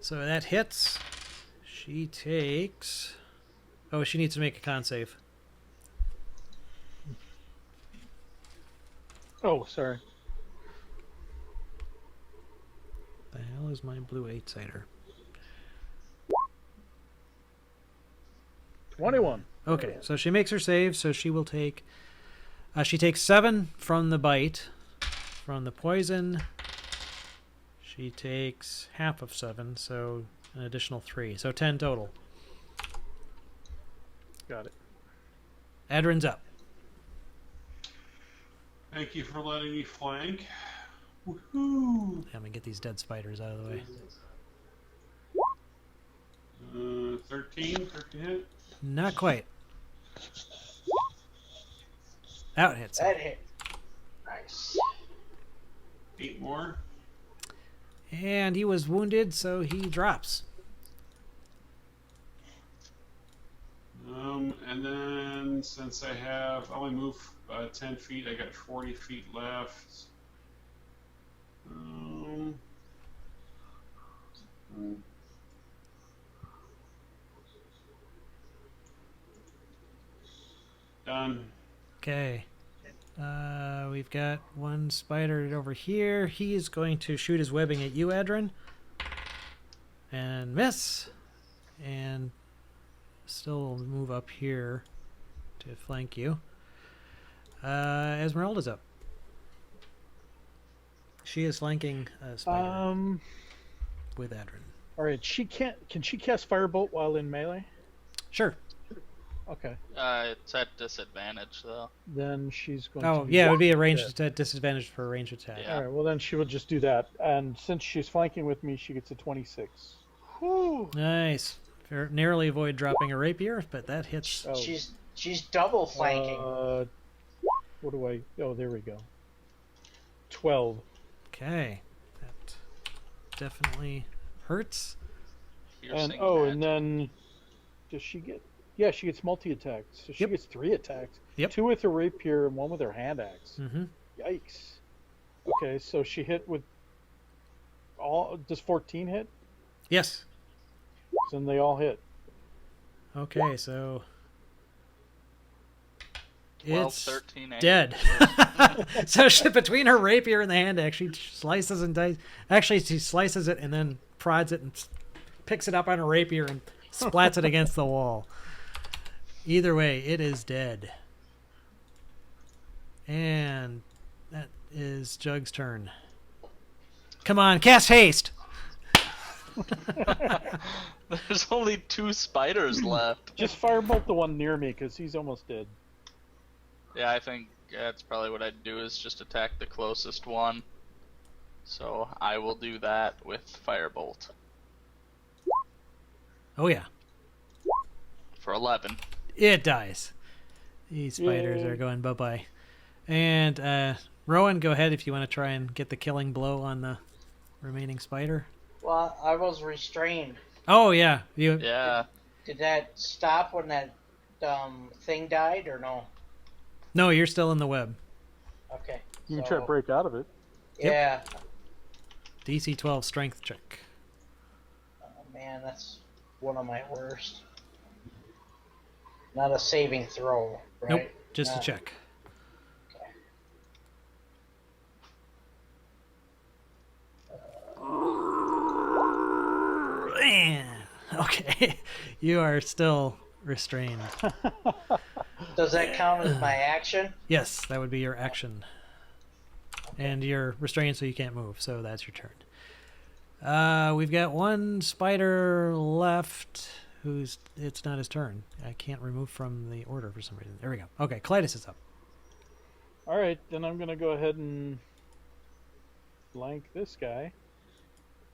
So that hits. She takes... Oh, she needs to make a con save. Oh, sorry. The hell is my blue 8-sider? 21. Okay, so she makes her save, so she will take... she takes 7 from the bite. From the poison, she takes half of 7, so an additional 3. So 10 total. Got it. Adrin's up. Thank you for letting me flank. Woohoo! I'm gonna get these dead spiders out of the way. 13 hit. Not quite. That hits. That hit. Nice. 8 more. And he was wounded, so he drops. And then since I only move 10 feet, I got 40 feet left. Done. Okay. We've got one spider over here. He is going to shoot his webbing at you, Adrin. And miss. And still move up here to flank you. Esmeralda's up. She is flanking a spider with Adrin. All right. Can she cast Firebolt while in melee? Sure. Okay. It's at disadvantage though. Then she's going Oh, to be yeah, it would be a dead. ranged disadvantage for a ranged attack. Yeah. All right. Well, then she will just do that. And since she's flanking with me, she gets a 26. Whew. Nice. Narrowly avoid dropping a rapier, but that hits. Oh. She's double flanking. What do I? Oh, there we go. 12. Okay. That definitely hurts. And Piercing and that. then does she get? Yeah, she gets multi-attacks. So she Yep. gets 3 attacks. Yep. 2 with her rapier and 1 with her hand axe. Mm-hmm. Yikes. Okay, so she hit with all. Does 14 hit? Yes. So then they all hit. Okay, so 12, it's 13, 8. dead. So she, between her rapier and the hand axe, she slices and dice. Actually, she slices it and then prods it and picks it up on her rapier and splats it against the wall. Either way, it is dead. And that is Jug's turn. Come on, cast haste. There's only 2 spiders left. Just firebolt the one near me because he's almost dead. Yeah, I think that's probably what I'd do is just attack the closest one. So I will do that with Firebolt Oh yeah, for 11. it dies. These spiders Yay. are going bye-bye. And Rowan, go ahead if you want to try and get the killing blow on the remaining spider. Well, I was restrained. Oh yeah, you. Yeah. Did that stop when that thing died or no? No, you're still in the web. Okay. You can try to break out of it. Yeah. DC 12 strength check. Oh man, that's one of my worst. Not a saving throw, right? Nope, just a Not- check. Man. Okay, you are still restrained. Does that count as my action? Yes, that would be your action. And you're restrained so you can't move, so that's your turn. We've got one spider left it's not his turn. I can't remove from the order for some reason. There we go. Okay, Clytus is up. All right, then I'm gonna go ahead and flank this guy.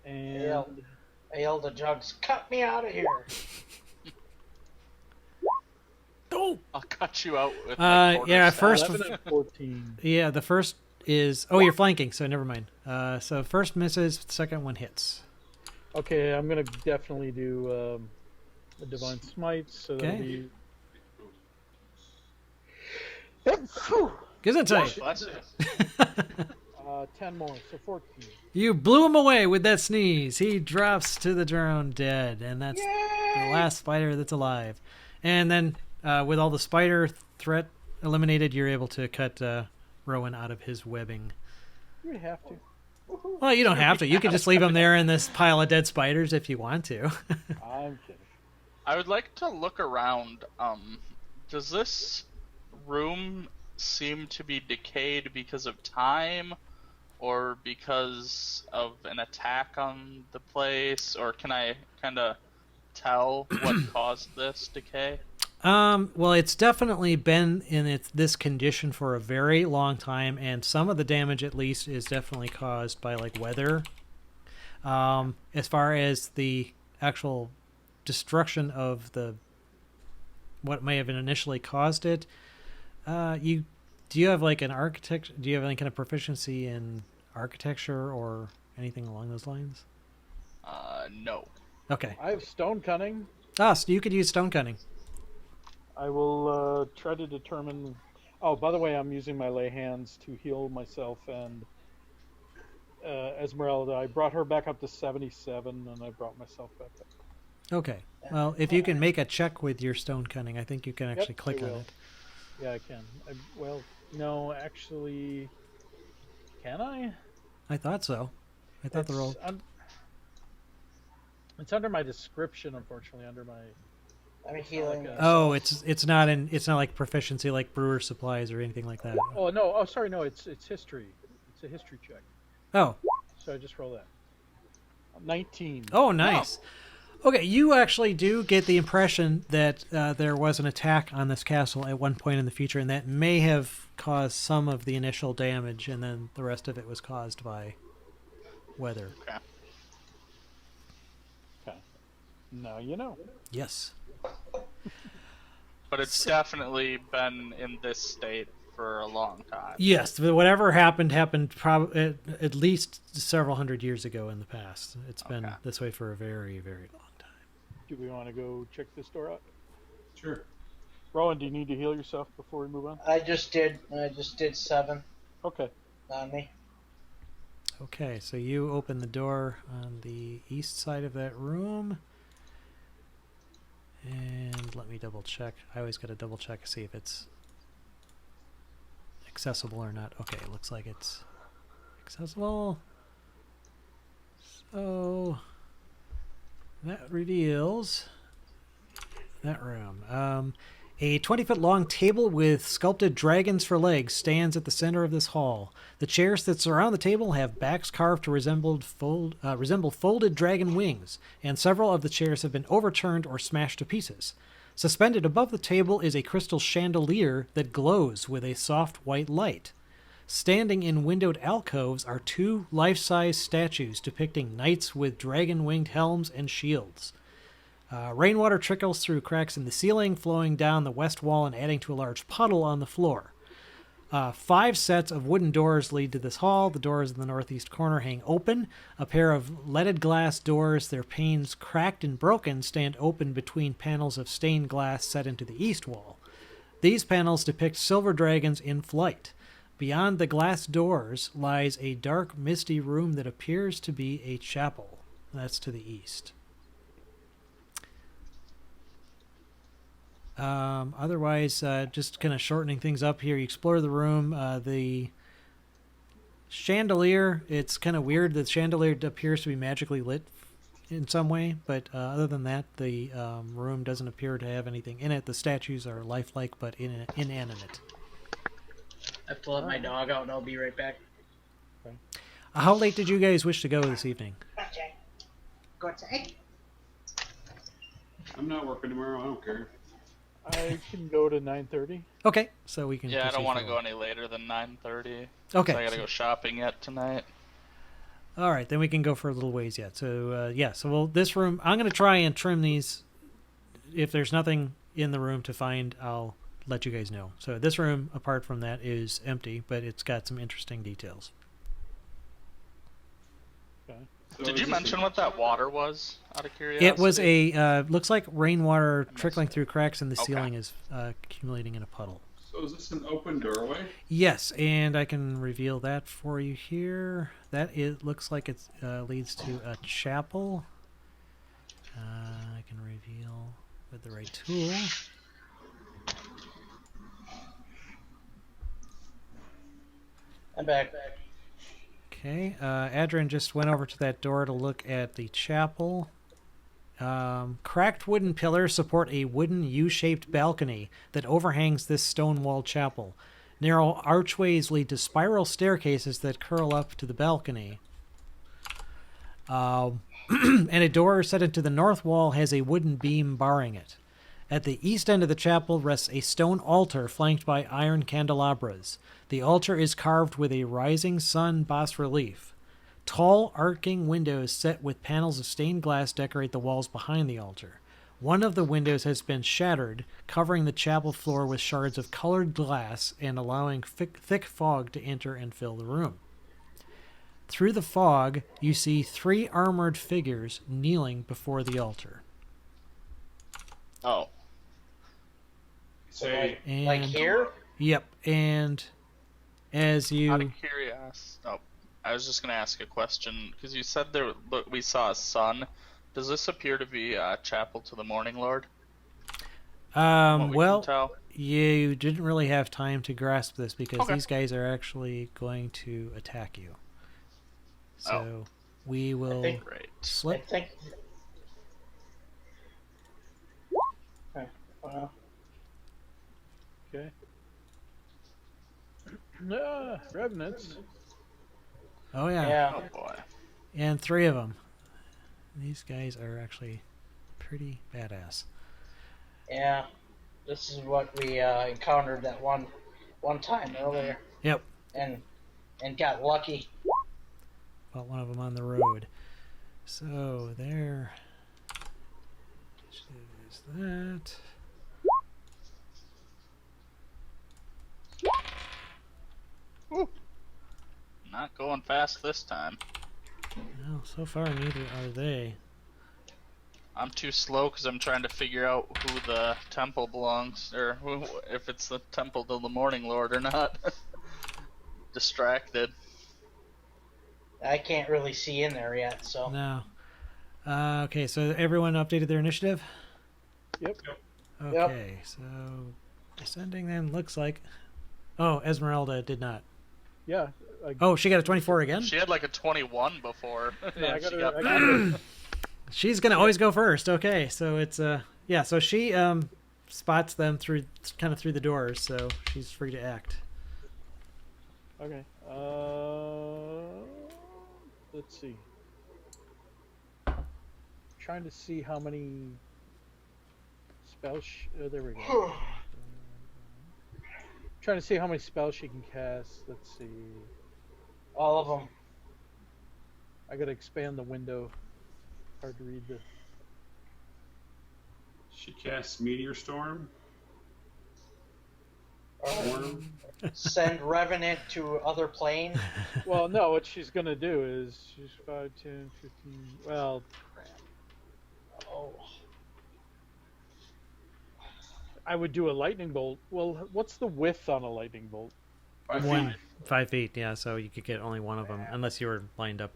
And Yeah. I yelled to Jugs, cut me out of here. Oh! I'll cut you out with my yeah, quarterstaff. first- 11 and 14. Yeah, the first is... Oh, you're flanking, so never mind. So first misses, second one hits. Okay, I'm gonna definitely do a divine smite. So that'll Okay. be. 'Gesundheit. Bless you. 10 more, so 14. You blew him away with that sneeze. He drops to the ground dead, and that's the last spider that's alive. And then, with all the spider threat eliminated, you're able to cut Rowan out of his webbing. You would have to. Well, you don't have to. You can just leave him there in this pile of dead spiders if you want to. I'm kidding. I would like to look around. Does this room seem to be decayed because of time, or because of an attack on the place, or can I kind of tell what caused this decay? Well, it's definitely been in this condition for a very long time, and some of the damage, at least, is definitely caused by like weather. As far as the actual destruction of what may have initially caused it, do you have like an architect? Do you have any kind of proficiency in architecture or anything along those lines? No. Okay. I have stone cunning. So you could use stone cutting. I will try to determine. Oh, by the way, I'm using my lay hands to heal myself and Esmeralda. I brought her back up to 77, and I brought myself back up. Okay. Well, if you can make a check with your stone cunning, I think you can actually click I on will. it. Yeah, I can. Well, no, actually, can I? I thought so. I thought the roll. It's under my description, unfortunately, under my. I'm healing. Okay. Oh, it's not like proficiency like brewer supplies or anything like that. Oh no! Oh, sorry, no. It's history. It's a history check. Oh. So I just roll that. 19. Oh, nice. Okay, you actually do get the impression that there was an attack on this castle at one point in the future, and that may have caused some of the initial damage, and then the rest of it was caused by weather. Okay. Okay. Now you know. Yes. But it's definitely been in this state for a long time. Yes, whatever happened probably at least several hundred years ago in the past. It's been Okay. this way for a very, very long time. Do we want to go check this door out? Sure. Rowan, do you need to heal yourself before we move on? I just did 7 Okay. on me. Okay, so you open the door on the east side of that room. And let me double check. I always got to double check to see if it's accessible or not. Okay, it looks like it's accessible. So that reveals that room. A 20-foot long table with sculpted dragons for legs stands at the center of this hall. The chairs that surround the table have backs carved to resemble folded dragon wings, and several of the chairs have been overturned or smashed to pieces. Suspended above the table is a crystal chandelier that glows with a soft white light. Standing in windowed alcoves are 2 life-size statues depicting knights with dragon-winged helms and shields. Rainwater trickles through cracks in the ceiling, flowing down the west wall and adding to a large puddle on the floor. 5 sets of wooden doors lead to this hall. The doors in the northeast corner hang open. A pair of leaded glass doors, their panes cracked and broken, stand open between panels of stained glass set into the east wall. These panels depict silver dragons in flight. Beyond the glass doors lies a dark, misty room that appears to be a chapel. That's to the east. Otherwise, just kind of shortening things up here. You explore the room. The chandelier, it's kind of weird. The chandelier appears to be magically lit in some way, but other than that, the room doesn't appear to have anything in it. The statues are lifelike but inanimate. I have to let my dog out and I'll be right back. How late did you guys wish to go this evening? Okay. Go outside. I'm not working tomorrow. I don't care. I can go to 9:30. Okay, so we can. Yeah, I proceed don't want to forward. go any later than 9:30. Okay. So I gotta go shopping yet tonight. All right, then we can go for a little ways yet. So this room, I'm going to try and trim these. If there's nothing in the room to find, I'll let you guys know. So this room, apart from that, is empty, but it's got some interesting details. Okay. So Did is you this mention a- what that water was, out of curiosity? It was looks like rainwater trickling it. through cracks in the Okay. ceiling is accumulating in a puddle. So is this an open doorway? Yes, and I can reveal that for you here. That it looks like it leads to a chapel. I can reveal with the right tool. I'm back. Okay, Adrian just went over to that door to look at the chapel. Cracked wooden pillars support a wooden U-shaped balcony that overhangs this stone-walled chapel. Narrow archways lead to spiral staircases that curl up to the balcony. And a door set into the north wall has a wooden beam barring it. At the east end of the chapel rests a stone altar flanked by iron candelabras. The altar is carved with a rising sun bas-relief. Tall, arcing windows set with panels of stained glass decorate the walls behind the altar. One of the windows has been shattered, covering the chapel floor with shards of colored glass and allowing thick fog to enter and fill the room. Through the fog, you see 3 armored figures kneeling before the altar. Oh. Say, And, Like here? Yep, and as you... Out of curiosity. Oh, I was just gonna ask a question because you said we saw a sun. Does this appear to be a chapel to the Morning Lord? What we well, can tell? you didn't really have time to grasp this because Okay. these guys are actually going to attack you. So we will think- Great. I slip. think. Okay. Well, Okay. Revenants. Oh yeah. yeah. Oh boy. And 3 of them. These guys are actually pretty badass. Yeah, this is what we encountered that one time earlier, Yep. and got lucky. Fought one of them on the road. So there is that. Not going fast this time. Well, so far neither are they. I'm too slow because I'm trying to figure out who the temple belongs, or if it's the temple to the Morning Lord or not. Distracted. I can't really see in there yet, so. No. Okay, so everyone updated their initiative? Yep. Okay, so ascending then looks like... Oh, Esmeralda did not. Yeah. Oh, she got a 24 again? She had like a 21 before. Yeah, I She got got it. She's gonna always go first. Okay, so it's yeah. So she spots them through the doors, so she's free to act. Okay. Let's see. Trying to see how many spells. There we go. Trying to see how many spells she can cast. Let's see. All of them. I gotta expand the window. Hard to read the. She casts Meteor Storm. Storm. Send Revenant to other plane. Well, no. What she's gonna do is she's 5, 10, 15. Well, crap. Oh. I would do a lightning bolt. Well, what's the width on a lightning bolt? 5 1, feet. 5 feet. Yeah, so you could get only one of them unless you were lined up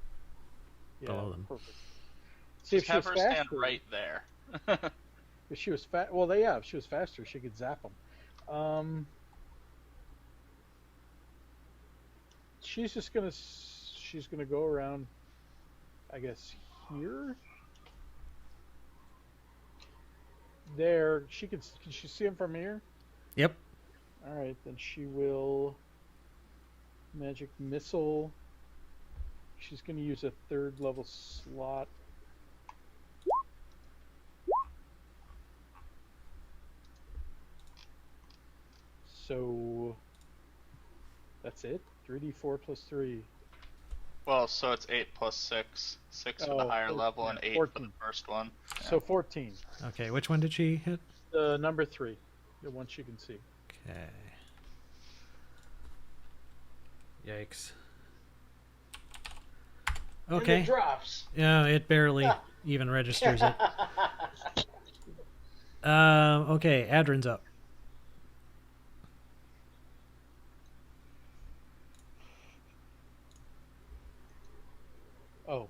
below them. Perfect. See if she was Have her stand faster. right there. If she was fast, well, if she was faster, she could zap them. She's gonna go around, I guess here. There, can she see him from here? Yep. All right, then she will magic missile. She's gonna use a 3rd level slot. So that's it. 3d4 plus 3. Well, so it's 8 plus 6. 6 for the Oh, higher 14, level and 8 for 14. the first one. Yeah. So 14. Okay, which one did she hit? Number 3, the one she can see. Okay. Yikes. And Okay. it drops. Yeah, it barely even registers it. Okay, Adrin's up. Oh.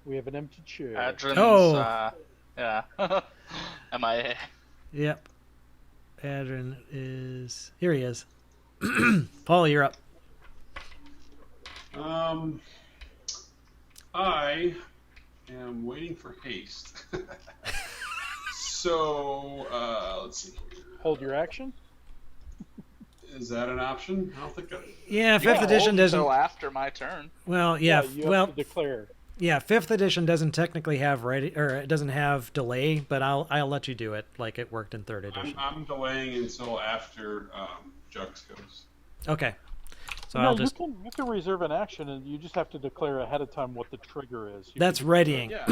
We have an empty chair. Adrin's, Oh. yeah. MIA. Yep. Adrin is... Here he is. Paul, you're up. I am waiting for haste. So, let's see here. Hold your action. Is that an option? I don't think that. Yeah, 5th edition Hold doesn't... until after my turn. Well, yeah, You well... have to declare. Yeah, 5th edition doesn't technically have ready, or it doesn't have delay, but I'll let you do it like it worked in 3rd edition. I'm delaying until after Jux goes. Okay, so No, I'll just. you can reserve an action, and you just have to declare ahead of time what the trigger is. You That's can- readying. Yeah.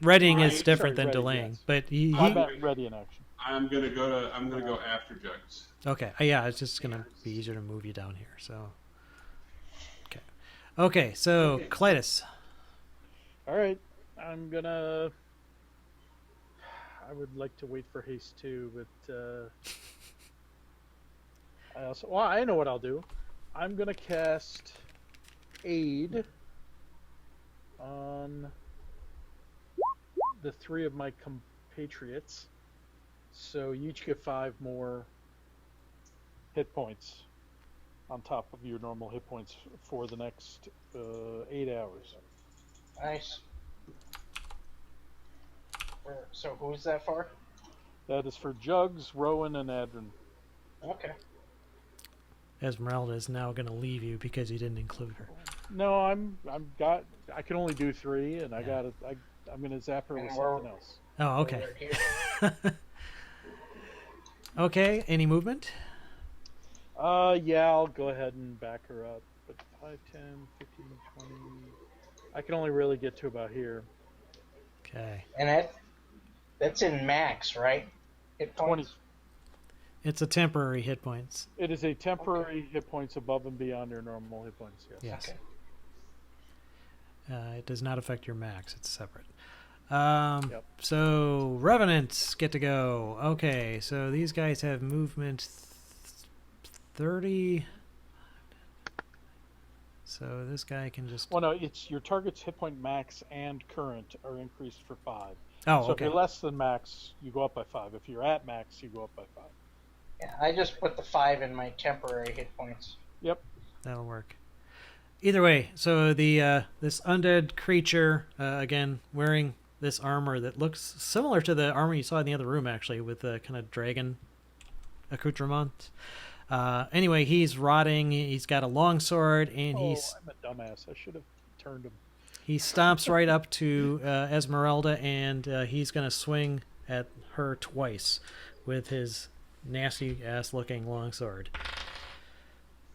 Readying is Right, different sorry, than ready, delaying, yes. but he. I'm at ready in action. I'm gonna go after Jux. Okay, yeah, it's just gonna be easier to move you down here. So. Okay, so Clytus. All right, I would like to wait for haste too, but I know what I'll do. I'm gonna cast aid on the 3 of my compatriots, so you each get 5 more hit points on top of your normal hit points for the next 8 hours. Nice. So who's that for? That is for Jugs, Rowan, and Adrin. Okay. Esmeralda is now gonna leave you because you didn't include her. No, I can only do 3, and I'm gonna zap her with And something else. Oh, okay. Over here. Okay, any movement? Yeah, I'll go ahead and back her up. But 5, 10, 15, 20. I can only really get to about here. Okay. And that's in max, right? Hit 20. points. It's a temporary hit points. It is a temporary hit points above and beyond your normal hit points. Yes. Yes. Okay. It does not affect your max. It's separate. Yep. So revenants get to go. Okay, so these guys have movement 30. So this guy can just. Well, no, it's your target's hit point max and current are increased for 5. Oh, So okay. if you're less than max, you go up by 5. If you're at max, you go up by 5. Yeah, I just put the 5 in my temporary hit points. Yep. That'll work. Either way, so the this undead creature again wearing this armor that looks similar to the armor you saw in the other room, actually, with the kind of dragon accoutrement. Anyway, he's rotting. He's got a long sword, and I'm a dumbass. I should have turned him. he stomps right up to Esmeralda, and he's going to swing at her twice with his nasty-ass looking longsword.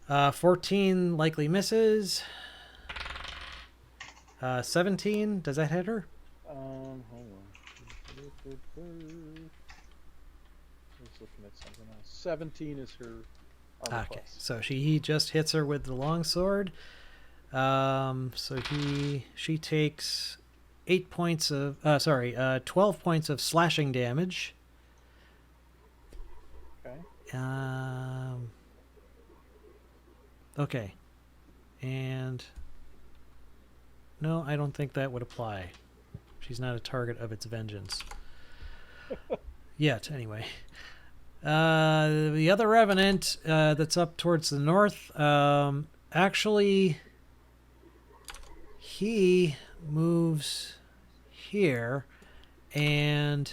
14 likely misses. 17, does that hit her? Hold on. I was looking at something else. 17 is her armor Okay, class. so he just hits her with the longsword. So she takes 8 points of 12 points of slashing damage. Okay. Okay. And no, I don't think that would apply. She's not a target of its vengeance. Yet, anyway. The other revenant that's up towards the north, actually, he moves here, and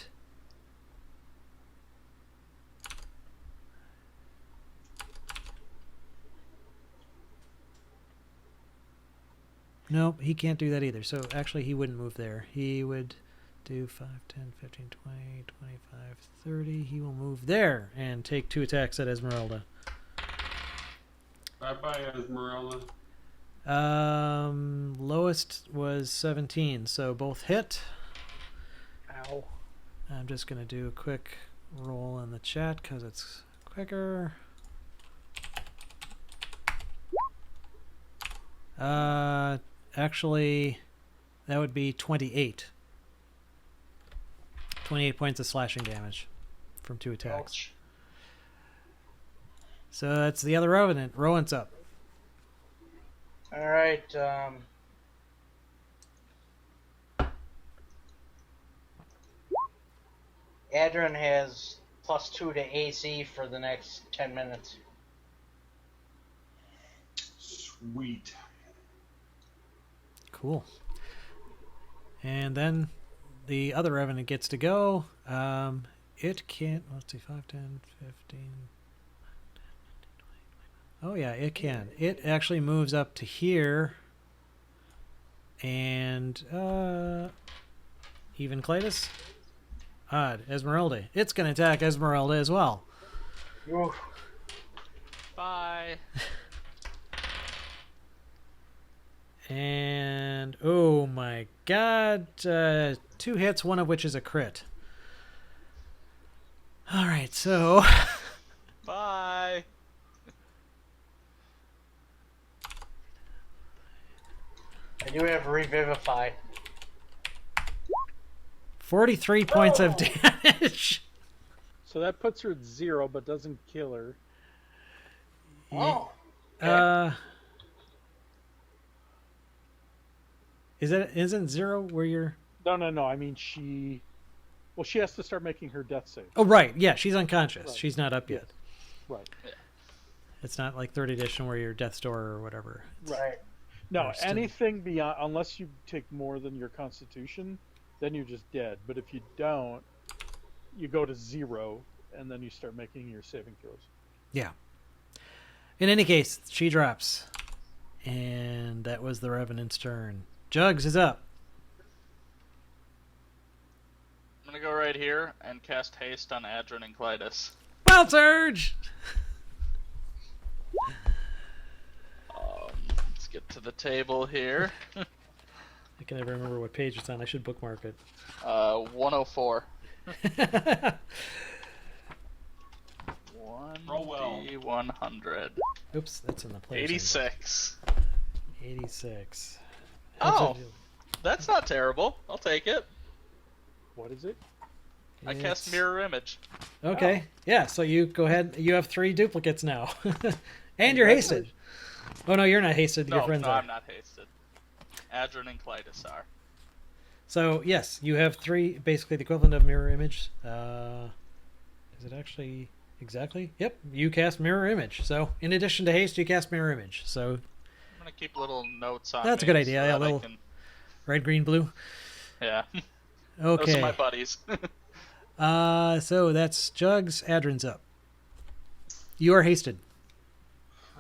nope, he can't do that either. So actually, he wouldn't move there. He would do 5, 10, 15, 20, 25, 30. He will move there and take 2 attacks at Esmeralda. Bye-bye, Esmeralda. Lowest was 17, so both hit. Ow. I'm just going to do a quick roll in the chat because it's quicker. Actually, that would be 28. 28 points of slashing damage from 2 attacks. Ouch. So that's the other Revenant. Rowan's up. All right. Adrian has +2 to AC for the next 10 minutes. Sweet. Cool. And then the other Revenant gets to go. It can't. Let's see, 5, 10, 15. Oh, yeah, it can. It actually moves up to here. And, even Cletus? Odd. Esmeralda. It's going to attack Esmeralda as well. Oof. Bye. And, oh my god. 2 hits, one of which is a crit. Alright, so. Bye. I do have Revivify. 43 points of damage. So that puts her at 0, but doesn't kill her. Oh. Isn't 0 where you're. No. I mean, she has to start making her death save. Oh, right. Yeah, she's unconscious. Right. She's not up yet. Right. It's not like 3rd edition where you're death's door or whatever. Right. No, Or still- anything beyond, unless you take more than your constitution, then you're just dead. But if you don't, you go to 0, and then you start making your saving throws. Yeah. In any case, she drops. And that was the Revenant's turn. Jugs is up. I'm gonna go right here and cast haste on Adrin and Clytus. Wild Surge! Let's get to the table here. I can never remember what page it's on. I should bookmark it. 104. Roll well. 100. Oops, that's in the place. 86. 86. Oh, that's not terrible. I'll take it. What is it? I cast Mirror Image. Okay. Yeah, so you go ahead. You have 3 duplicates now. And you're hasted. Oh, no, you're not hasted. Your No, friends no, are. I'm not hasted. Adrin and Clytus are. So, yes, you have 3, basically the equivalent of mirror image. Is it actually exactly? Yep, you cast mirror image. So, in addition to haste, you cast mirror image. So, I'm gonna keep little notes on. That's a me good idea, so yeah, that I little- can- red, green, blue. Yeah. Those are my Okay. buddies. So that's Jugs. Adrin's up. You are hasted.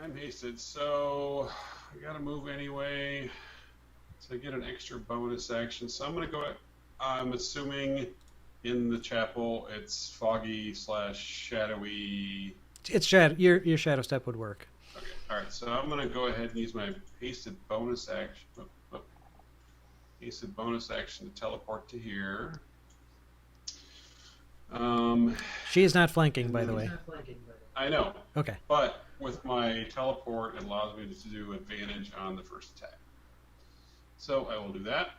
I'm hasted, so I gotta move anyway. So I get an extra bonus action. So I'm gonna go. I'm assuming in the chapel it's foggy / shadowy. It's shadow. Your shadow step would work. Okay, all right. So I'm gonna go ahead and use my hasted bonus action. Hasted bonus action to teleport to here. She is not flanking, by the way. I know, Okay. but with my teleport, it allows me to do advantage on the first attack. So I will do that.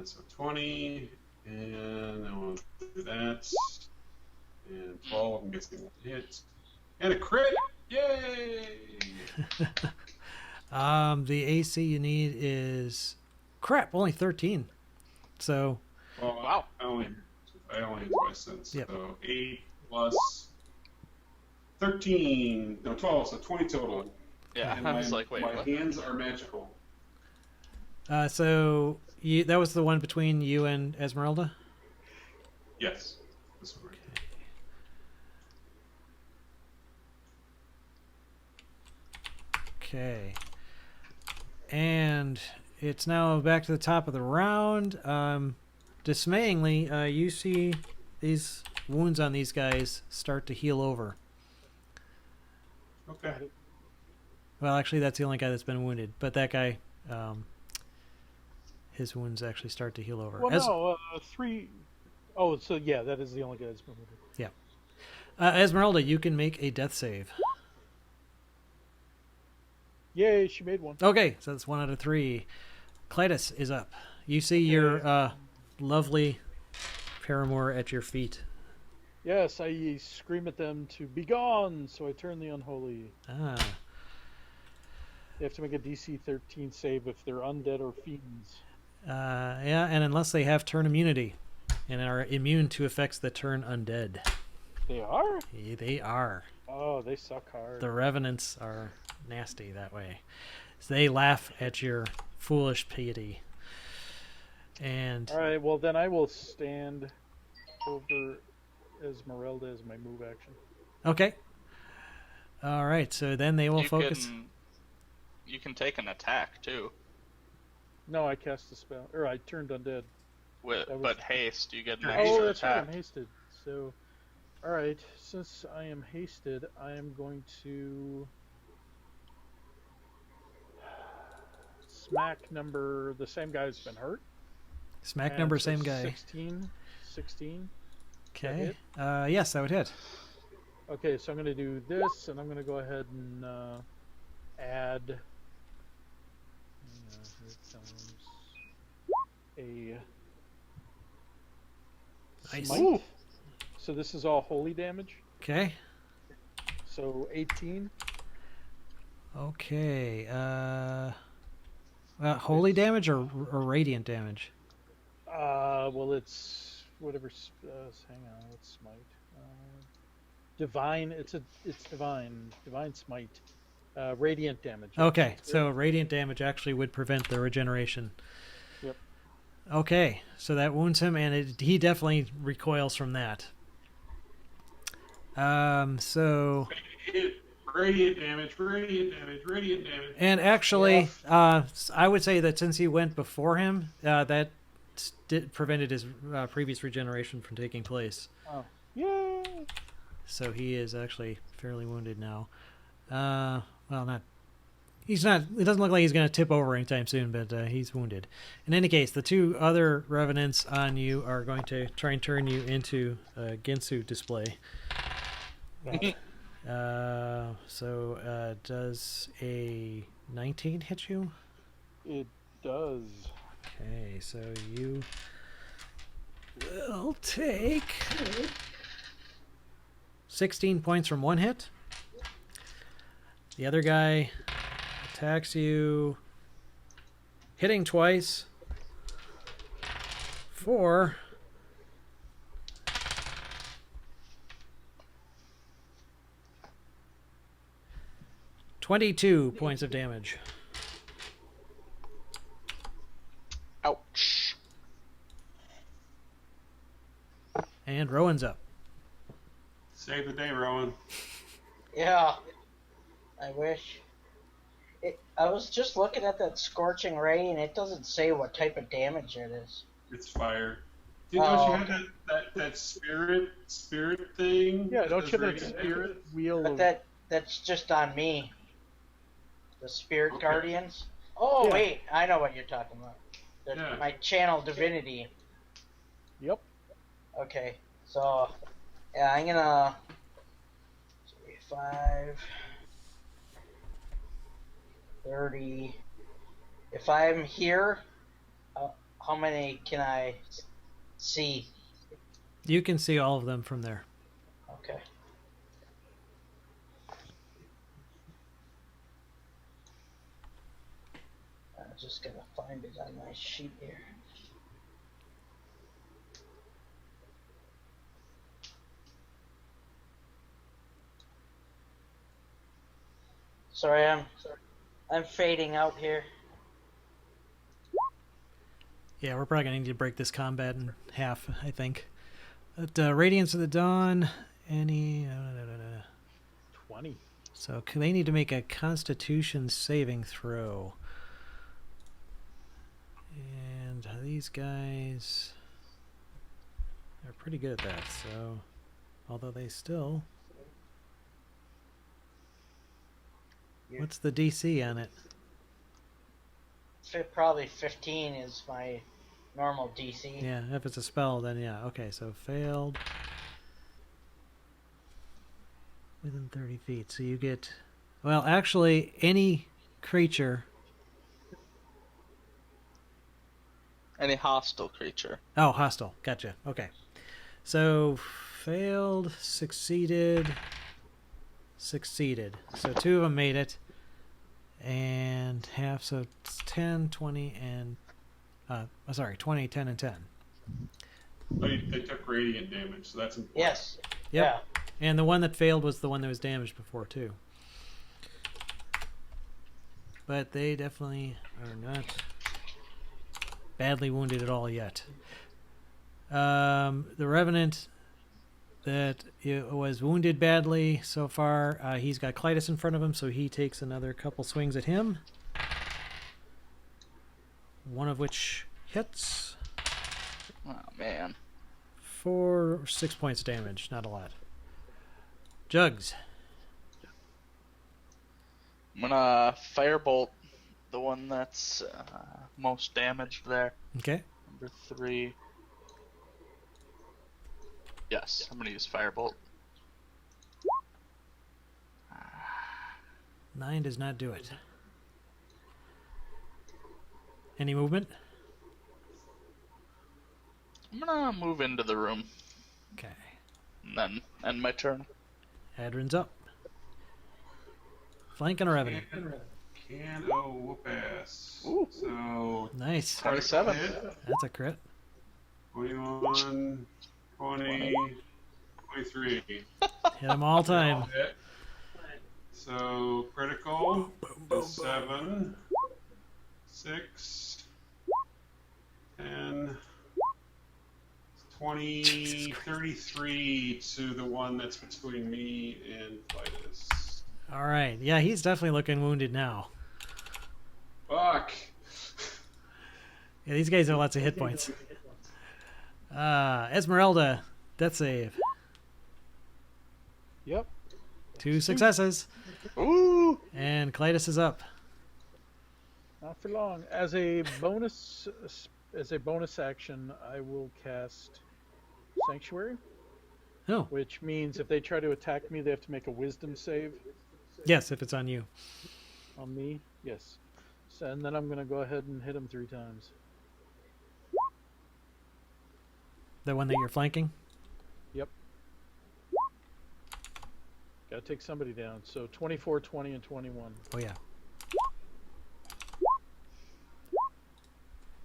So 20, and I will do that. And 12, I'm guessing will hit. And a crit! Yay! The AC you need is crap. Only 13. So Well, Wow. I only hit twice since. Yep. So 8 plus 13, no 12, so 20 total. Yeah, And I was like, wait, my what? hands are magical. so that was the one between you and Esmeralda. Yes. This one right here. Okay. And it's now back to the top of the round. Dismayingly, you see these wounds on these guys start to heal over. Okay. Well, actually, that's the only guy that's been wounded. But that guy, his wounds actually start to heal over. Well, no, 3. Oh, so yeah, that is the only guy that's been moving. Esmeralda, you can make a death save. Yay, she made one. Okay, so that's 1 out of 3. Clytus is up. You see your lovely paramour at your feet. Yes, I scream at them to be gone, so I turn the unholy. Ah, They have to make a DC 13 save if they're undead or fiends. yeah, and unless they have turn immunity and are immune to effects that turn undead. They are? Yeah, they are. Oh, they suck hard. The revenants are nasty that way. So they laugh at your foolish piety. And All right, well then I will stand over Esmeralda as my move action. okay. All right, so then they will You focus. You can take an attack too. No, I cast a spell, or I turned undead. That was- But haste, you get an Oh, extra that's right, attack. I'm hasted. So, all right, since I am hasted, I am going to smack the same guy who's been hurt. Smack And number, so same guy. 16. Okay. Yes, that would hit. Okay, so I'm going to do this, and I'm going to go ahead and add. Here comes a Nice. smite. So this is all holy damage. Okay. So 18. Okay. Holy damage or radiant damage? Well, it's whatever. Hang on, what's smite? Divine. It's divine. Divine smite. Radiant damage. Okay, so radiant damage actually would prevent the regeneration. Yep. Okay, so that wounds him, and he definitely recoils from that. So, Radiant damage, radiant damage, radiant damage. and actually, I would say that since he went before him, that prevented his previous regeneration from taking place. Oh, yay! So he is actually fairly wounded now. Well, not. He's not. It doesn't look like he's going to tip over anytime soon, but he's wounded. In any case, the two other revenants on you are going to try and turn you into a Ginsu display. Does a 19 hit you? It does. Okay, so you will take 16 points from one hit. The other guy attacks you, hitting twice for 22 points of damage. Ouch. And Rowan's up. Save the day, Rowan. Yeah. I wish. I was just looking at that scorching ray, and it doesn't say what type of damage it is. It's fire. Do you know you had that spirit thing? Yeah, don't you have that That's spirit wheel? But that's just on me. The spirit guardians. Oh Yeah. wait, I know what you're talking about. Yeah. My channel divinity. Yep. Okay, so yeah, I'm gonna 5, 30. If I'm here, how many can I see? You can see all of them from there. Okay. I just gotta find it on my sheet here. Sorry, I'm fading out here. Yeah, we're probably going to need to break this combat in half, I think. But, Radiance of the Dawn, any... 20. So they need to make a Constitution saving throw. And these guys are pretty good at that, so... Although they still... What's the DC on it? Probably 15 is my normal DC. Yeah, if it's a spell, then yeah. Okay, so failed. Within 30 feet. So you get... Well, actually, any creature... Any hostile creature. Oh, hostile. Gotcha. Okay. So, failed, succeeded, succeeded. So 2 of them made it. And half, so it's 10, 20, and... 20, 10, and 10. They took radiant damage, so that's important. Yes. Yep. Yeah. And the one that failed was the one that was damaged before, too. But they definitely are not badly wounded at all yet. The Revenant that was wounded badly so far, he's got Clytus in front of him, so he takes another couple swings at him. One of which hits Oh, man. for 6 points damage. Not a lot. Jugs. I'm gonna firebolt the one that's most damaged there. Okay. Number 3. Yes, I'm gonna use firebolt. 9 does not do it. Any movement? I'm gonna move into the room Okay. and then end my turn. Hadron's up. Flank and a Revenant. Can whoop ass. Ooh. So Nice. 27. That's a crit. 21, 20, 23. Hit them all time. Hit. So critical is 7, 6, 10, 20, 33 to the one that's between me and Clytus. All right. Yeah, he's definitely looking wounded now. Fuck. Yeah, these guys have lots of hit points. Esmeralda, death save. Yep. 2 successes. Ooh. And Clytus is up. Not for long. As a bonus action, I will cast Sanctuary, Oh, which means if they try to attack me, they have to make a Wisdom save yes, if it's on you. on me. Yes. So, and then I'm going to go ahead and hit him 3 times. The one that you're flanking? Yep. Got to take somebody down. So 24, 20, and 21. Oh, yeah.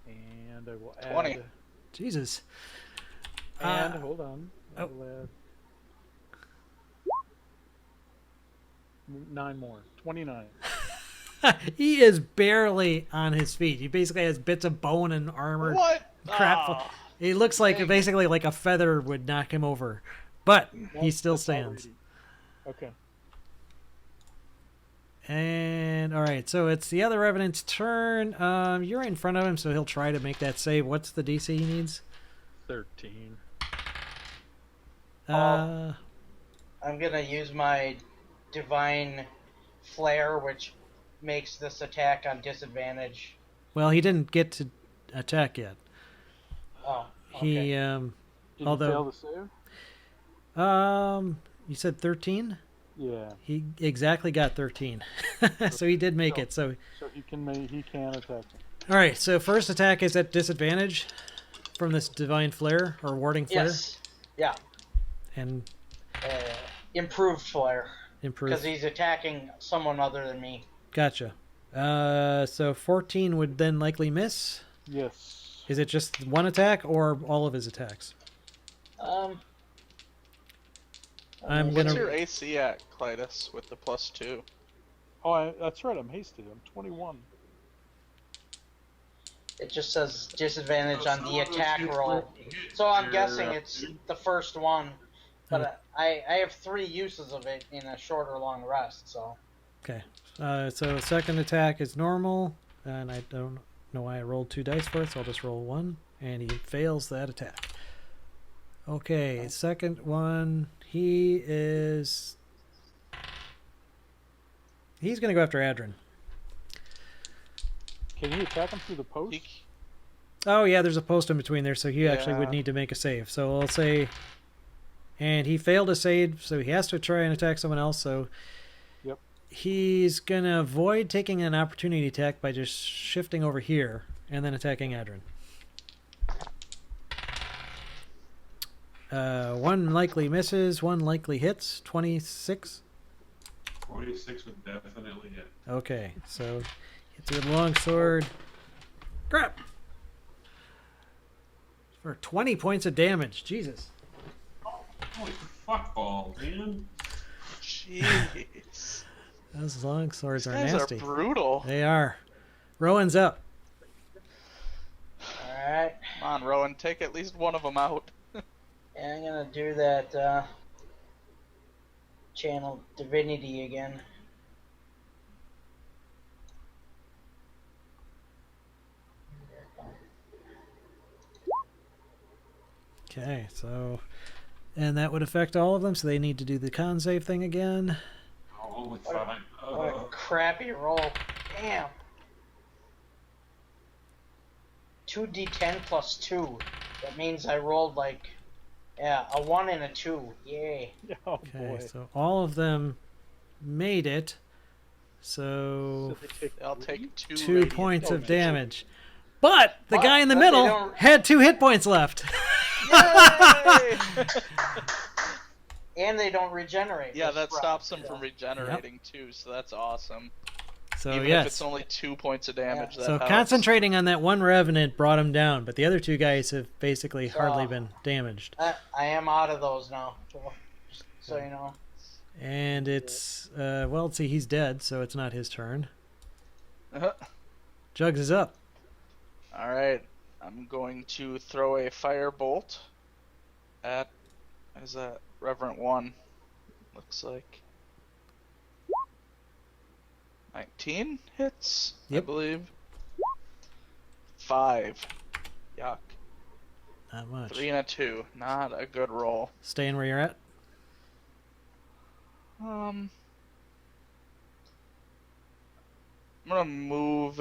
And I will add. 20. Jesus. And hold on. I oh. will add 9 more. 29. He is barely on his feet. He basically has bits of bone and armor. What? Crap. Ah. He looks like Dang. basically like a feather would knock him over. But he still That's stands. already- Okay. And all right, so it's the other Revenant's turn. You're right in front of him, so he'll try to make that save. What's the DC he needs? 13. Uh, I'm gonna use my divine flare, which makes this attack on disadvantage. well, he didn't get to attack yet. Oh, He okay. Did Although- you fail the save? You said 13? Yeah. He exactly got 13. So he did make it. So So he can attack me. all right, so first attack is at disadvantage from this divine flare or warding flare Yes. Yeah. and Improved flare. improve. Because he's attacking someone other than me. Gotcha. So 14 would then likely miss. Yes. Is it just one attack or all of his attacks? I'm What's gonna. your AC at, Clytus, with the +2? Oh, that's right. I'm hasted. I'm 21. It just says disadvantage on the Some of those attack hits roll. were- hit So I'm your, guessing it's the first one. But Hmm. I have 3 uses of it in a short or long rest, so. Okay. So second attack is normal, and I don't know why I rolled 2 dice for it, so I'll just roll 1, and he fails that attack. Okay, second one, he's gonna go after Adrin. Can he attack him through the post? He, Oh yeah, there's a post in between there, so he actually would Yeah. need to make a save. So I'll say, and he failed a save, so he has to try and attack someone else. So Yep. he's gonna avoid taking an opportunity attack by just shifting over here and then attacking Adrin. One likely misses, one likely hits. 26. 26 would definitely hit. Okay, so hits with long sword. Crap! For 20 points of damage. Jesus. Holy fuckball, man. jeez. Those long swords These are guys nasty. are brutal. They are. Rowan's up. Alright. Come on, Rowan, take at least one of them out. And I'm gonna do that, channel divinity again. Okay, so. And that would affect all of them, so they need to do the con save thing again. Oh, only 5. What a crappy roll. Damn. 2d10 plus 2. That means I rolled like, yeah, a 1 and a 2. Yay. Oh Okay, boy. so all of them made it. So So they take I'll take 2 2 radiant points of damage. damage. But the But- guy in the but they middle don't- had 2 hit points left. Yay! And they don't regenerate. Yeah, this that round, stops them so. from regenerating too, so that's awesome. So Even if yes. it's only 2 points of damage, that So helps. concentrating on that one revenant brought him down, but the other 2 guys have basically So- hardly been damaged. I am out of those now. Just so you know. And it's well, let's see, he's dead, so it's not his turn. Jugs is up. Alright, I'm going to throw a firebolt at, is that Reverend 1? Looks like 19 hits, I Yep. believe. 5. Yuck. Not much. 3 and a 2. Not a good roll. Staying where you're at? I'm gonna move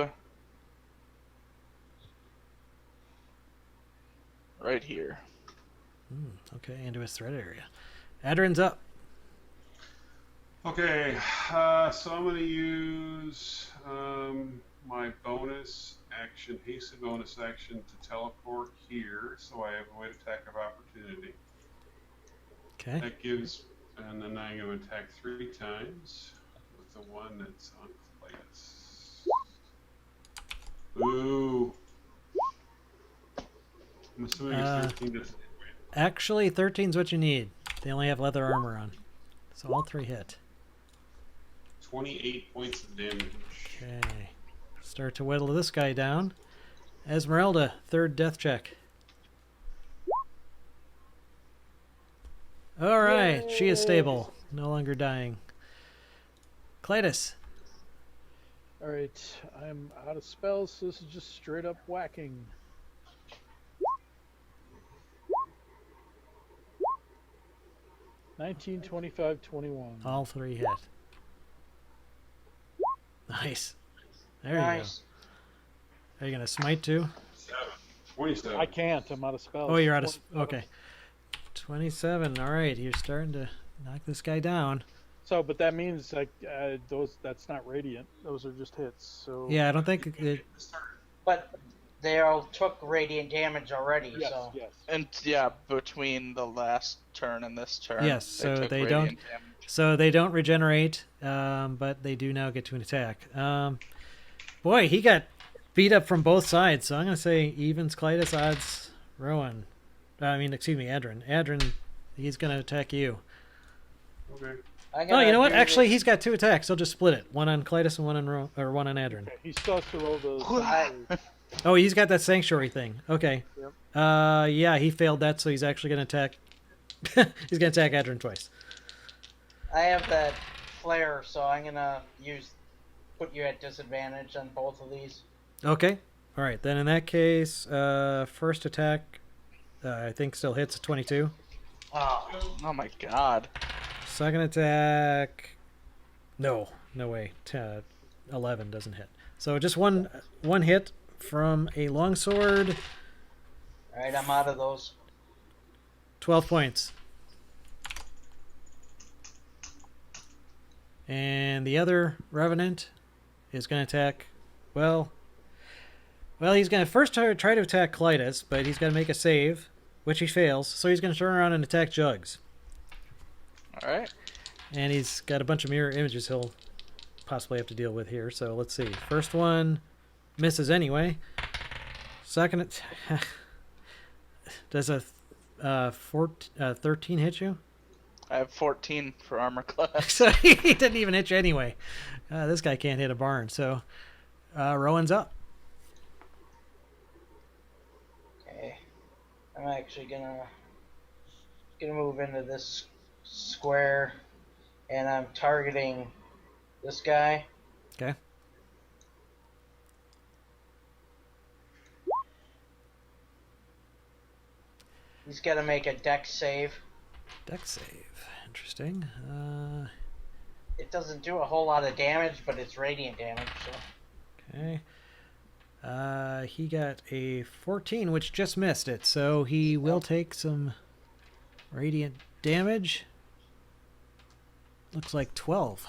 right here. Okay, into his threat area. Adrin's up. Okay, so I'm going to use my bonus action, hasted bonus action to teleport here, so I have a weight attack of opportunity. Okay. That gives, and then I'm going to attack 3 times with the one that's on Clayus. Ooh. I'm assuming it's 13 doesn't hit. Actually, 13's what you need. They only have leather armor on. So all 3 hit. 28 points of damage. Okay. Start to whittle this guy down. Esmeralda, 3rd death check. Alright, she is stable. No longer dying. Clytus. Alright, I'm out of spells, so this is just straight up whacking. "19, 25, 21. All 3 hit. Nice. There you Nice. go. Are you going to smite too? 27. I can't. I'm out of spells. Oh, you're out of... 27. Okay. 27. Alright, you're starting to knock this guy down. So, but that means like that's not radiant. Those are just hits. So Yeah, I don't think... It, But they all took radiant damage already, yes, so. yes. And yeah, between the last turn and this turn, Yes, so took they radiant don't- damage. So they don't regenerate, but they do now get to an attack. Boy, he got beat up from both sides, so I'm going to say evens Clytus, odds Rowan. Excuse me, Adrin. Adrin, he's going to attack you. Okay. Oh, you know what? Actually, he's got 2 attacks. He'll just split it. One on Clytus and one on Adrin. Okay, he still has to roll the. Oh, he's got that sanctuary thing. Okay. Yep. Yeah, he failed that, so he's actually going to attack... he's going to attack Adrin twice. I have that flare, so I'm gonna put you at disadvantage on both of these. Okay. All right. Then in that case, first attack, I think still hits 22. Oh, Oh my god. Second attack, no way. 11 doesn't hit. So just one hit from a longsword. alright, I'm out of those. 12 points. And the other revenant is going to attack. Well, he's going to first try to attack Clytus, but he's going to make a save, which he fails. So he's going to turn around and attack Jugs. Alright. And he's got a bunch of mirror images he'll possibly have to deal with here. So let's see. First one misses anyway. Second attack. Does a 13 hit you? I have 14 for armor class. So he didn't even hit you anyway. This guy can't hit a barn. So Rowan's up. Okay. I'm actually gonna move into this square, and I'm targeting this guy. Okay. He's got to make a dex save. Dex save. Interesting. It doesn't do a whole lot of damage, but it's radiant damage. So. Okay. He got a 14, which just missed it. So he will take some radiant damage. Looks like 12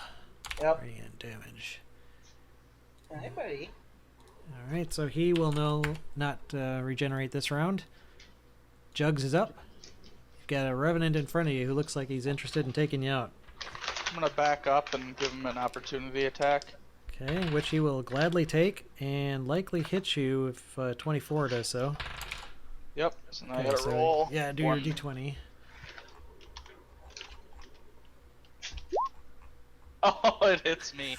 Yep. radiant damage. Hi, buddy. All right, so he will not regenerate this round. Jugs is up. You've got a revenant in front of you who looks like he's interested in taking you out. I'm gonna back up and give him an opportunity attack. Okay, which he will gladly take and likely hit you if 24 does so. Yep. So now I Okay, gotta so, roll. yeah, do one. your d20. Oh, it hits me.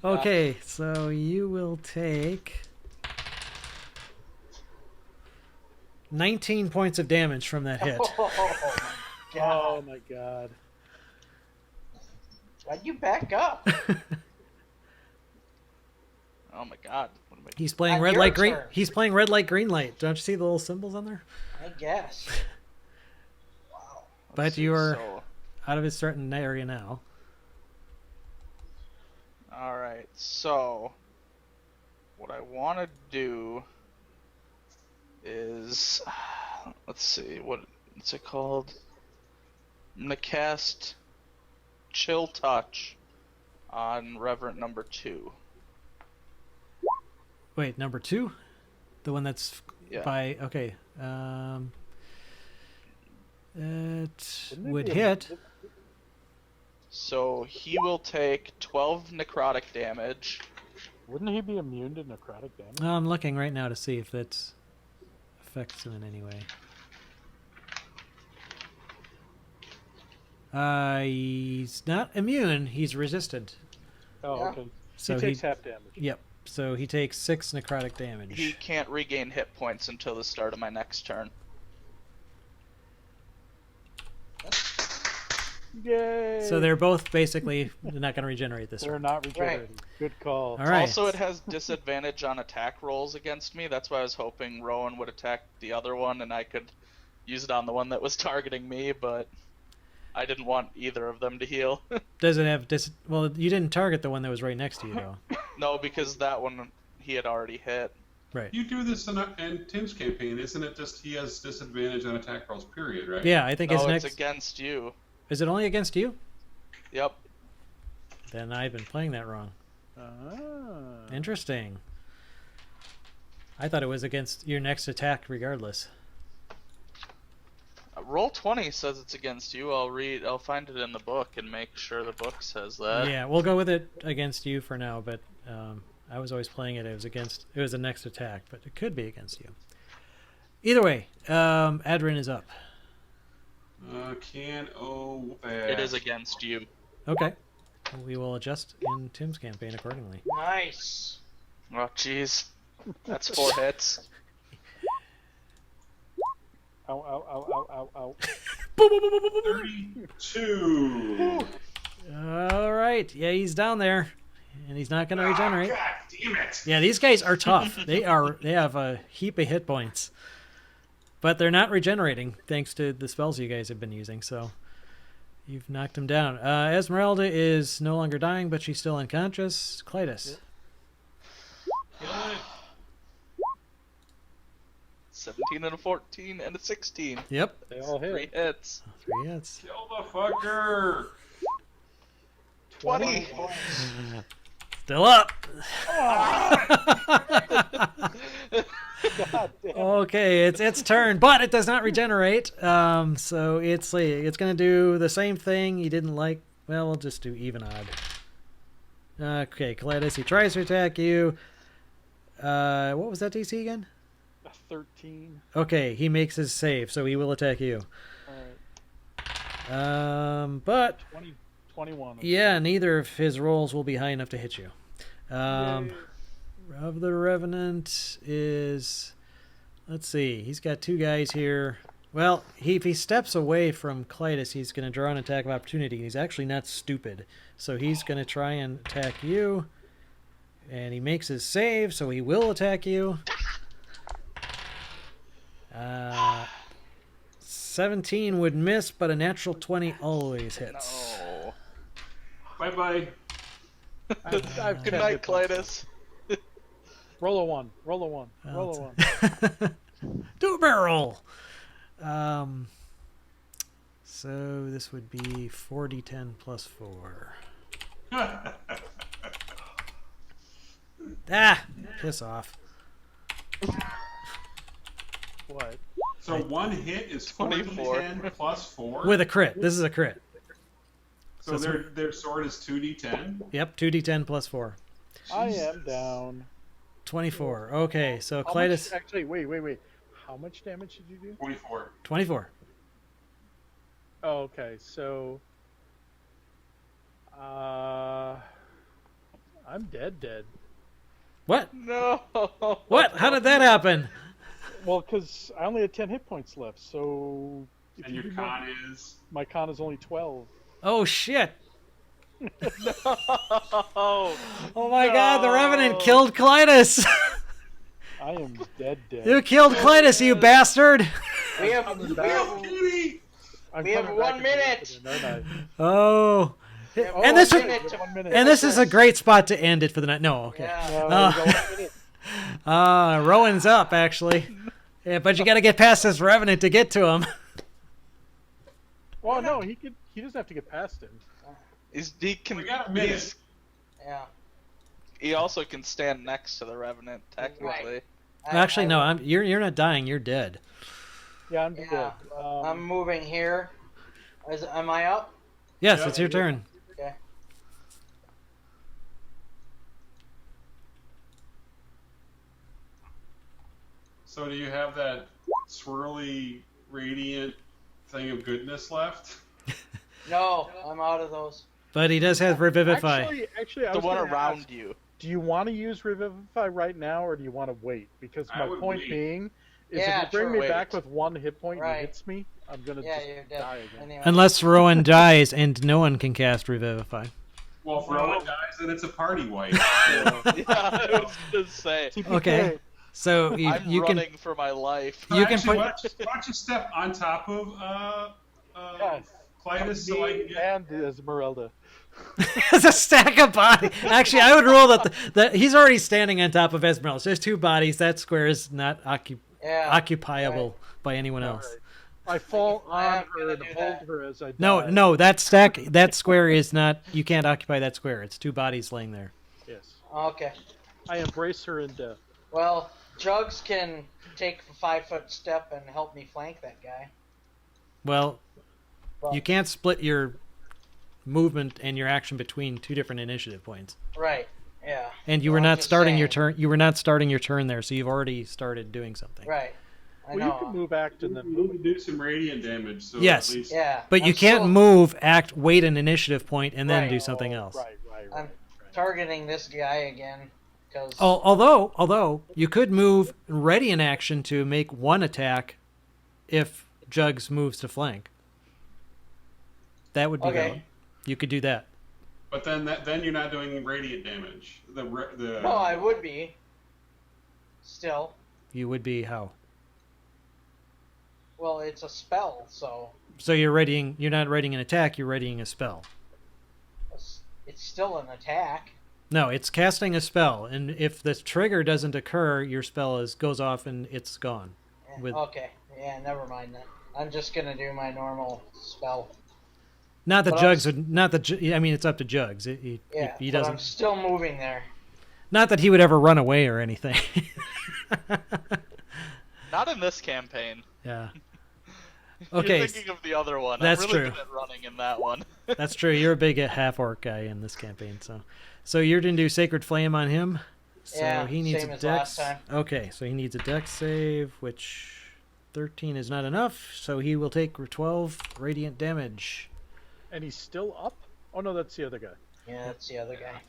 Okay, so you will take 19 points of damage from that hit. Oh my god. Oh my god. Why'd you back up? Oh my god. What am I... He's playing Not red your light green. turn. He's playing red light green light. Don't you see the little symbols on there? I guess. Wow. But Let's see, you are so- out of his threatened area now. Alright, so what I want to do is, let's see, what's it called? I'm going to cast Chill Touch on Reverend number 2. Wait, number 2? The one that's Yeah. by... Okay. It Wouldn't it would be hit. So he will take 12 necrotic damage. Wouldn't he be immune to necrotic damage? Oh, I'm looking right now to see if that affects him in any way. He's not immune. He's resistant. Oh, Yeah. okay. So he takes half damage. Yep. So he takes 6 necrotic He damage. can't regain hit points until the start of my next turn. Yay! So they're both basically not going to regenerate this They're turn. not regenerating. Good call. All right. Also, it has disadvantage on attack rolls against me. That's why I was hoping Rowan would attack the other one and I could use it on the one that was targeting me, but I didn't want either of them to heal. Does it have Well, you didn't target the one that was right next to you, though. No, because that one he had already hit. Right. You do this in Tim's campaign, isn't it? Just he has disadvantage on attack rolls, period, right? Yeah, I think No, his it's next. against you. Is it only against you? Yep. Then I've been playing that wrong. Ah. Interesting. I thought it was against your next attack, regardless. Roll 20 says it's against you. I'll find it in the book and make sure the book says that. Yeah, we'll go with it against you for now. But I was always playing it. It was the next attack, but it could be against you. Either way, Adrin is up. It is against you. Okay. We will adjust in Tim's campaign accordingly. Nice. Oh, jeez. That's 4 hits. Ow, ow, ow, ow, ow, ow. 32. All right. Yeah, he's down there, and he's not going to regenerate. God damn it! Yeah, these guys are tough. They have a heap of hit points, but they're not regenerating thanks to the spells you guys have been using. So you've knocked them down. Esmeralda is no longer dying, but she's still unconscious. Clytus. Kill it. 17 and a 14 and a 16. Yep. They all 3 hit. hits. 3 hits. Kill the fucker. 20. Still up. God damn. Okay, it's its turn, but it does not regenerate. So it's going to do the same thing you didn't like. Well, we'll just do even odd. Okay, Clytus, he tries to attack you. What was that DC again? 13. Okay, he makes his save, so he will attack you. Alright. But 21. yeah, neither of his rolls will be high enough to hit you. Yay. Of the Revenant is, let's see, he's got 2 guys here. Well, if he steps away from Clytus, he's going to draw an attack of opportunity. He's actually not stupid, so he's going to try and attack you. And he makes his save, so he will attack you. 17 would miss, but a natural 20 always hits. No. Bye-bye. I have Good 10 night, hit points. Clytus. Roll a 1. Roll a 1. Roll a 1. Do a barrel. So this would be 4d10 plus 4. Piss off. What? So one hit is 24. 4d10 plus 4. With a crit. This is a crit. So their sword is 2d10. Yep, 2d10 plus 4. I am down. 24. Okay, so How Clytus... much, actually, wait. How much damage did you do? 24. 24. Oh, okay. So, I'm dead. What? No. What? How did that happen? Well, because I only had 10 hit points left, so... if And you your do more- con is... My con is only 12. Oh, shit. Oh, Oh my God! The Revenant killed Clytus. I am dead. You killed Clytus, you bastard! We have coming we back. have, Kitty! I'm we have coming back 1 into minute. Revenant, aren't I? Oh, we have and one this is minute to 1 minute. and this is a finish great spot to end it for the night. No, okay. Yeah. No, Oh. we got 1 minute. Rowan's up actually, yeah, but you got to get past this Revenant to get to him. Well, no, he doesn't have to get past him. he can. We got a minute. he's- Yeah. He also can stand next to the Revenant, technically. Actually, no, you're not dying. You're dead. Yeah, I'm Yeah. dead. I'm moving here. Am I up? Yes, Yeah, it's your turn. Okay. So do you have that swirly, radiant thing of goodness left? No, I'm out of those. But he does have Revivify. Actually, I The was one gonna around ask, you. do you want to use Revivify right now, or do you want to wait? Because I my would point wait. being is Yeah, if you bring sure, me back wait. with 1 hit point and Right. he hits me, I'm going to Yeah, just you're dead. die again. Anyway. Unless Rowan dies and no one can cast Revivify. Well, if Rowan dies, then it's a party wipe. So, Yeah, I was gonna say. Okay. So I'm you can running for my life. You can actually, put- why don't you step on top of Clytus so I can get... And Esmeralda. It's a stack of bodies. Actually, I would rule that he's already standing on top of Esmeralda. So there's 2 bodies. That square is not occupiable by anyone else. I fall I on am her gonna and do hold that. her as I die. No, that square is not. You can't occupy that square. It's 2 bodies laying there. Yes. Okay. I embrace her in death. Well, Jugs can take a 5-foot step and help me flank that guy. Well, Well, you can't split your movement and your action between 2 different initiative points. Right. Yeah. And you were Well, I'm not just starting your saying. turn. You were not starting your turn there, so you've already started doing something. Right. I Well, know. you can move act and then You can do some radiant damage, so Yes. at least... Yeah. But you I'm can't still move, act, wait an initiative point, and then Right. do something else. Right. I'm targeting this guy again because. Although you could move ready in action to make 1 attack if Jugs moves to flank. That would be Okay. valid. You could do that. But then you're not doing radiant damage. No, I would be. Still. You would be how? Well, it's a spell, so So you're not readying an attack, you're readying a spell. it's still an attack. No, it's casting a spell, and if the trigger doesn't occur, your spell goes off and it's gone. Yeah, With- Okay. Yeah, never mind that. I'm just gonna do my normal spell. Not that But Jugs would. Not that. I mean, it's up to Jugs. He Yeah. he but I'm doesn't. still moving there. Not that he would ever run away or anything. Not in this campaign. Yeah. You're Okay, thinking of the other one. that's I'm really true. good at running in that one. that's true. You're a big half orc guy in this campaign, so you're gonna do Sacred Flame on him. So Yeah, he needs same a as dex. last time. Okay, so he needs a dex save, which 13 is not enough. So he will take 12 radiant damage. And he's still up? Oh, no, that's the other guy. Yeah, that's the other guy.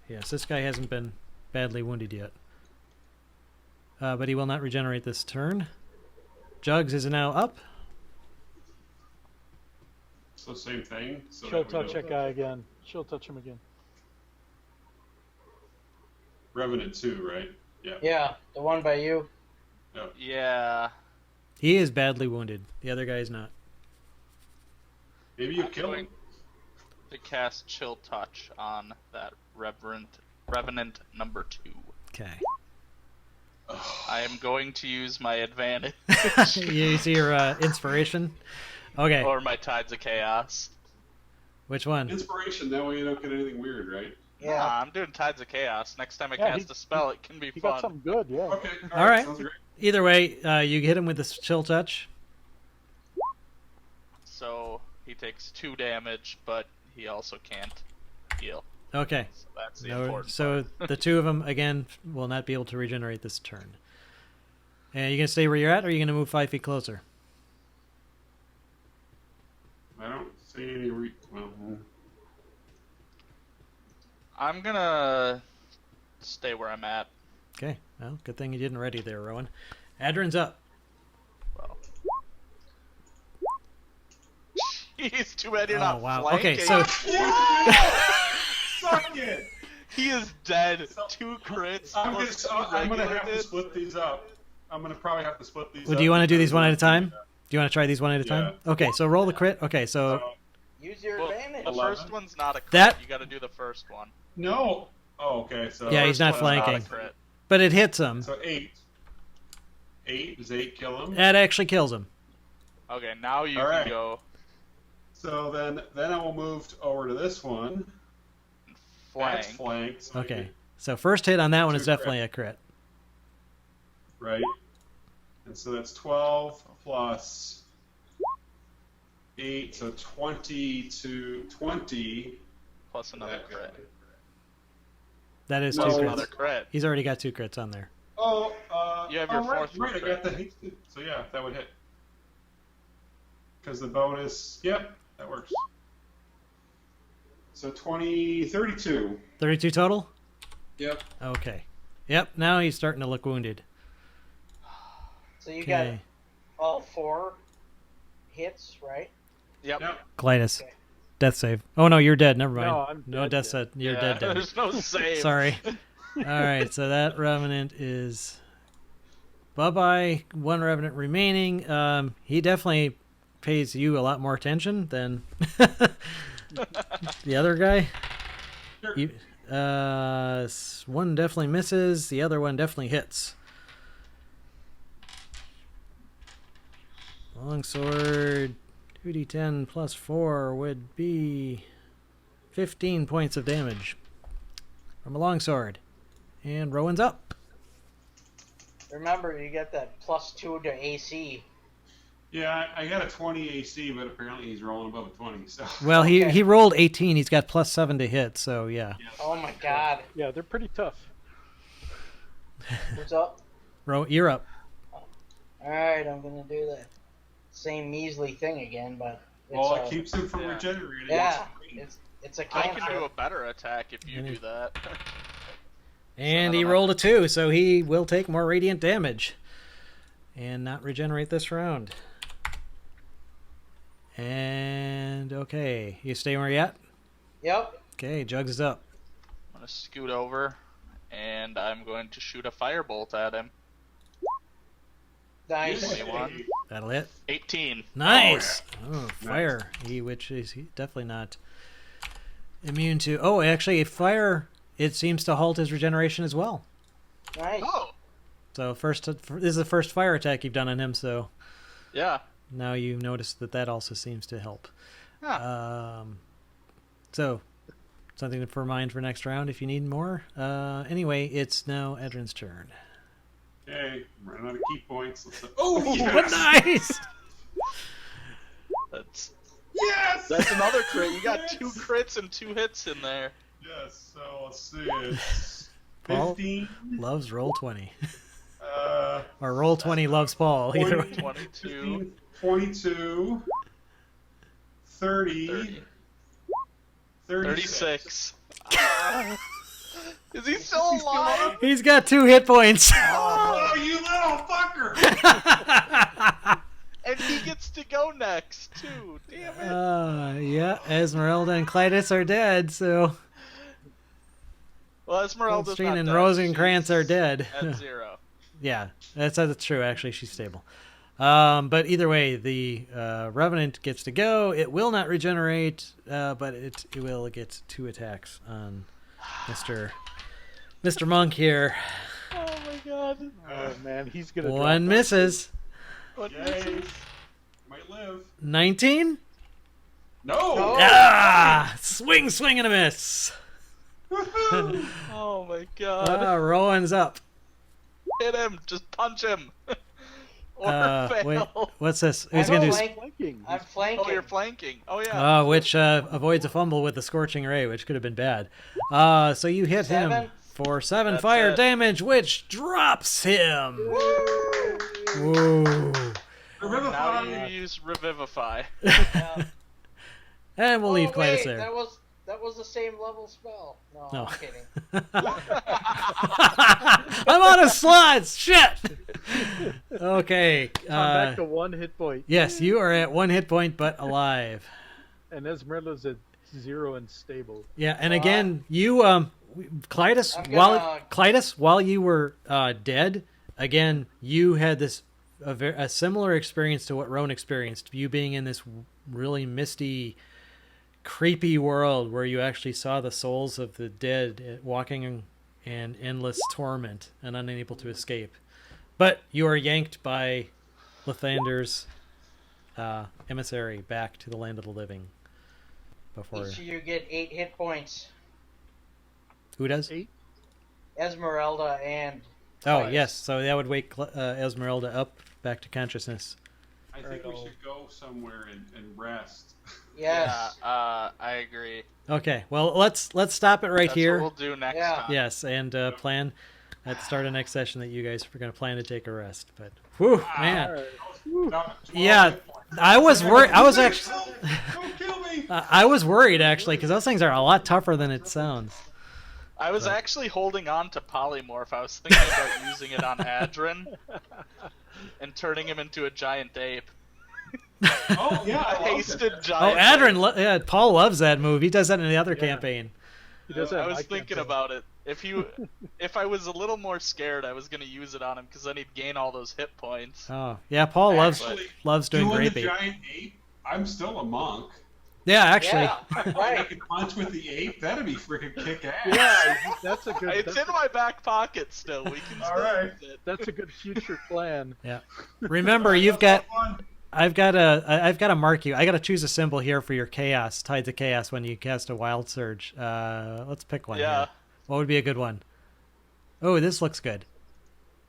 Yes, this guy hasn't been badly wounded yet. But he will not regenerate this turn. Jugs is now up. So same thing. So She'll that we touch go- that guy again. She'll touch him again. Revenant 2, right? Yeah. Yeah, the one by you. Yeah. He is badly wounded. The other guy is not. Maybe you I'm kill going him. to cast Chill Touch on that Revenant number 2. Okay. I am going to use my advantage You see your inspiration? Okay. or my Tides of Chaos. Which one? Inspiration, that way you don't get anything weird, right? Yeah. Nah, I'm doing Tides of Chaos. Next time I Yeah, cast a spell, it can be He fun. got something good, yeah. Okay. All right. Sounds great. Either way, you hit him with this chill touch. So he takes 2 damage, but he also can't heal. Okay. So that's the No, important so the 2 of them, again, will not be able to regenerate this turn. And you going to stay where you're at, or are you going to move 5 feet closer? I don't see any I'm gonna stay where I'm at. Okay. Well, good thing you didn't ready there, Rowan. Adrin's up. Well, He's too bad you're Oh, not wow. flanking. Okay, so Suck it! He is dead. 2 crits. I'm plus 2 gonna have regular to hits. split these up. I'm gonna probably have to split these well, up. do you want to do these because, one at a time? Do you want to try these one at a time? Yeah. Okay, so roll the crit. Okay, so Use your Well, advantage. the 11. first one's not a crit. That- You got to do the first one. No. Oh, okay. So Yeah, he's First not one's flanking. Not a crit. but it hits him. So 8. 8 does 8 kill him? That actually kills him. Okay, now you All can right. go So then I will move over to this one. flank. That's flanked. So I Okay, get- so first hit on that one is 2 definitely a crit. Right. And so that's 12 plus 8, so 20 to 20. Plus another crit. That is Plus two Another crits. crit. He's already got 2 crits on there. Oh, You have your right, fourth right. I crit. got the hasted. So yeah, that would hit. Because the bonus, yep, that works. So 32. 32 total? Yep. Okay. Yep, now he's starting to look wounded. So you got Okay. all 4 hits, right? Yep. Yep. Clytus. Okay. Death save. Oh no, you're dead. Never mind. No, I'm dead, death dead. set. You're Yeah, dead. There's no save. Sorry. All right, so that revenant is bye-bye. 1 revenant remaining. He definitely pays you a lot more attention than the other guy. Sure. One definitely misses. The other one definitely hits. Longsword, 2d10 plus 4 would be 15 points of damage from a longsword. And Rowan's up. Remember, you get that +2 to AC. Yeah, I got a 20 AC, but apparently he's rolling above a 20. So. Well, Okay. he rolled 18. He's got +7 to hit, so yeah. Oh my god. Yeah, they're pretty tough. Who's up? You're up. Alright, I'm gonna do the same measly thing again, but it's Well, a, it keeps him from Yeah. regenerating. yeah, It's it's a I cantrip. can do a better attack if you Mhm. do that. And I he don't rolled a 2, so he will take more radiant damage and not regenerate this round. And okay, you stay where you at? Yep. Okay, Jugs is up. I'm going to scoot over, and I'm going to shoot a firebolt at him. Nice. 21. That'll hit. 18. Nice. Oh, fire. Which is definitely not immune to. Oh, actually, fire. It seems to halt his regeneration as well. Nice. Oh, So this is the first fire attack you've done on him. So yeah. now you notice that also seems to help. Huh. So something for mind for next round if you need more. Anyway, it's now Edrin's turn. Okay, I'm running out of key points. Oh, What yes! nice! Yes! That's another crit. You got 2 crits and 2 hits in there. Yes, so let's see. It's Paul? 15. Loves roll 20. Uh, Or roll 20 loves Paul. Either way. 22. 22. 30. 30. 36. 36. Is he still alive? He's got 2 hit points. Oh, you little fucker! And he gets to go next, too. Damn it. Yeah, Esmeralda and Clytus are dead, so Well, Esmeralda's Goldstein not and dead. Rosencrantz She's are dead. At 0. Yeah, that's true. Actually, she's stable. But either way, the Revenant gets to go. It will not regenerate, but it will get 2 attacks on Mr. Monk here. Oh my god. Oh man, he's gonna. One drop misses. What Yay. misses? Might live. 19? No! No. Ah! Swing, and a miss. Woohoo! Oh my god. Rowan's up. Hit him. Just punch him. Or fail. Wait, what's this? I'm Who's gonna do? flanking. I'm flanking. Oh, you're flanking. Oh, yeah. Which avoids a fumble with the scorching ray, which could have been bad. So you hit him 7. for 7 That's fire it. damage, which drops him. Woo! Now Revivify! you use Revivify. Yeah. And we'll leave Clytus wait, there. That was the same level spell. No, No. I'm kidding. I'm out of slots. Shit. Okay. Come back to 1 hit point. Yes, you are at 1 hit point, but alive. And Esmeralda's at 0 and stable. Yeah, and Well, again, you, Clytus, I'm while gonna- while you were dead, again, you had this a similar experience to what Roan experienced. You being in this really misty, creepy world where you actually saw the souls of the dead walking in endless torment and unable to escape. But you are yanked by Lathander's emissary back to the land of the living. Before Each of you get 8 hit points. who does? 8. Esmeralda and. Oh Clytus. yes, so that would wake Esmeralda up back to consciousness. I think we should go somewhere and rest. Yes. Yeah, I agree. Okay, well let's stop it right That's here. what we'll do next Yeah. time. Yes, and plan at the start of next session that you guys are going to plan to take a rest. But whew, man, yeah, I was worried. I was actually, Don't kill me! I was worried actually because those things are a lot tougher than it sounds. I was actually holding on to Polymorph. I was thinking about using it on Adrin and turning him into a giant ape. Oh, yeah, I A love hasted that. Oh, giant Adrin, ape. yeah, Paul loves that move. He does that in the other Yeah. campaign. He does that I in was my thinking campaign. about it. If I was a little more scared, I was gonna use it on him because then he'd gain all those hit points. Oh, yeah, Paul Actually, loves doing doing grape the ape. giant ape, I'm still a monk. Yeah, actually, Yeah, I right. can punch with the ape. That'd be freaking kick ass. Yeah, that's a good. It's That's, in my back pocket still. We can All still right. use it. that's a good future plan. yeah. Remember, you've got. I've got to mark you. I got to choose a symbol here for your chaos, tied to chaos when you cast a wild surge. Let's pick one. Yeah. Here. What would be a good one? Oh, this looks good.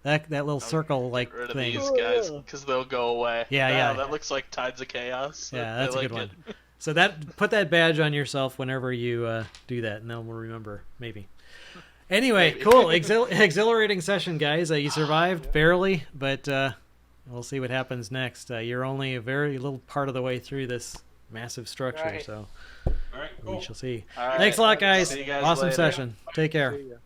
That little circle like Get rid of thing. these guys because they'll go away. Yeah, Wow, yeah. That looks like Tides of Chaos. Yeah, I that's a like good one. it. So put that badge on yourself whenever you do that, and then we'll remember maybe. Anyway, Maybe. cool, exhilarating session, guys. You survived barely, but we'll see what happens next. You're only a very little part of the way through this massive structure, Right. so All right, cool. we shall see. All right. Thanks a lot, guys. See you guys Awesome later. session. Take care. See ya.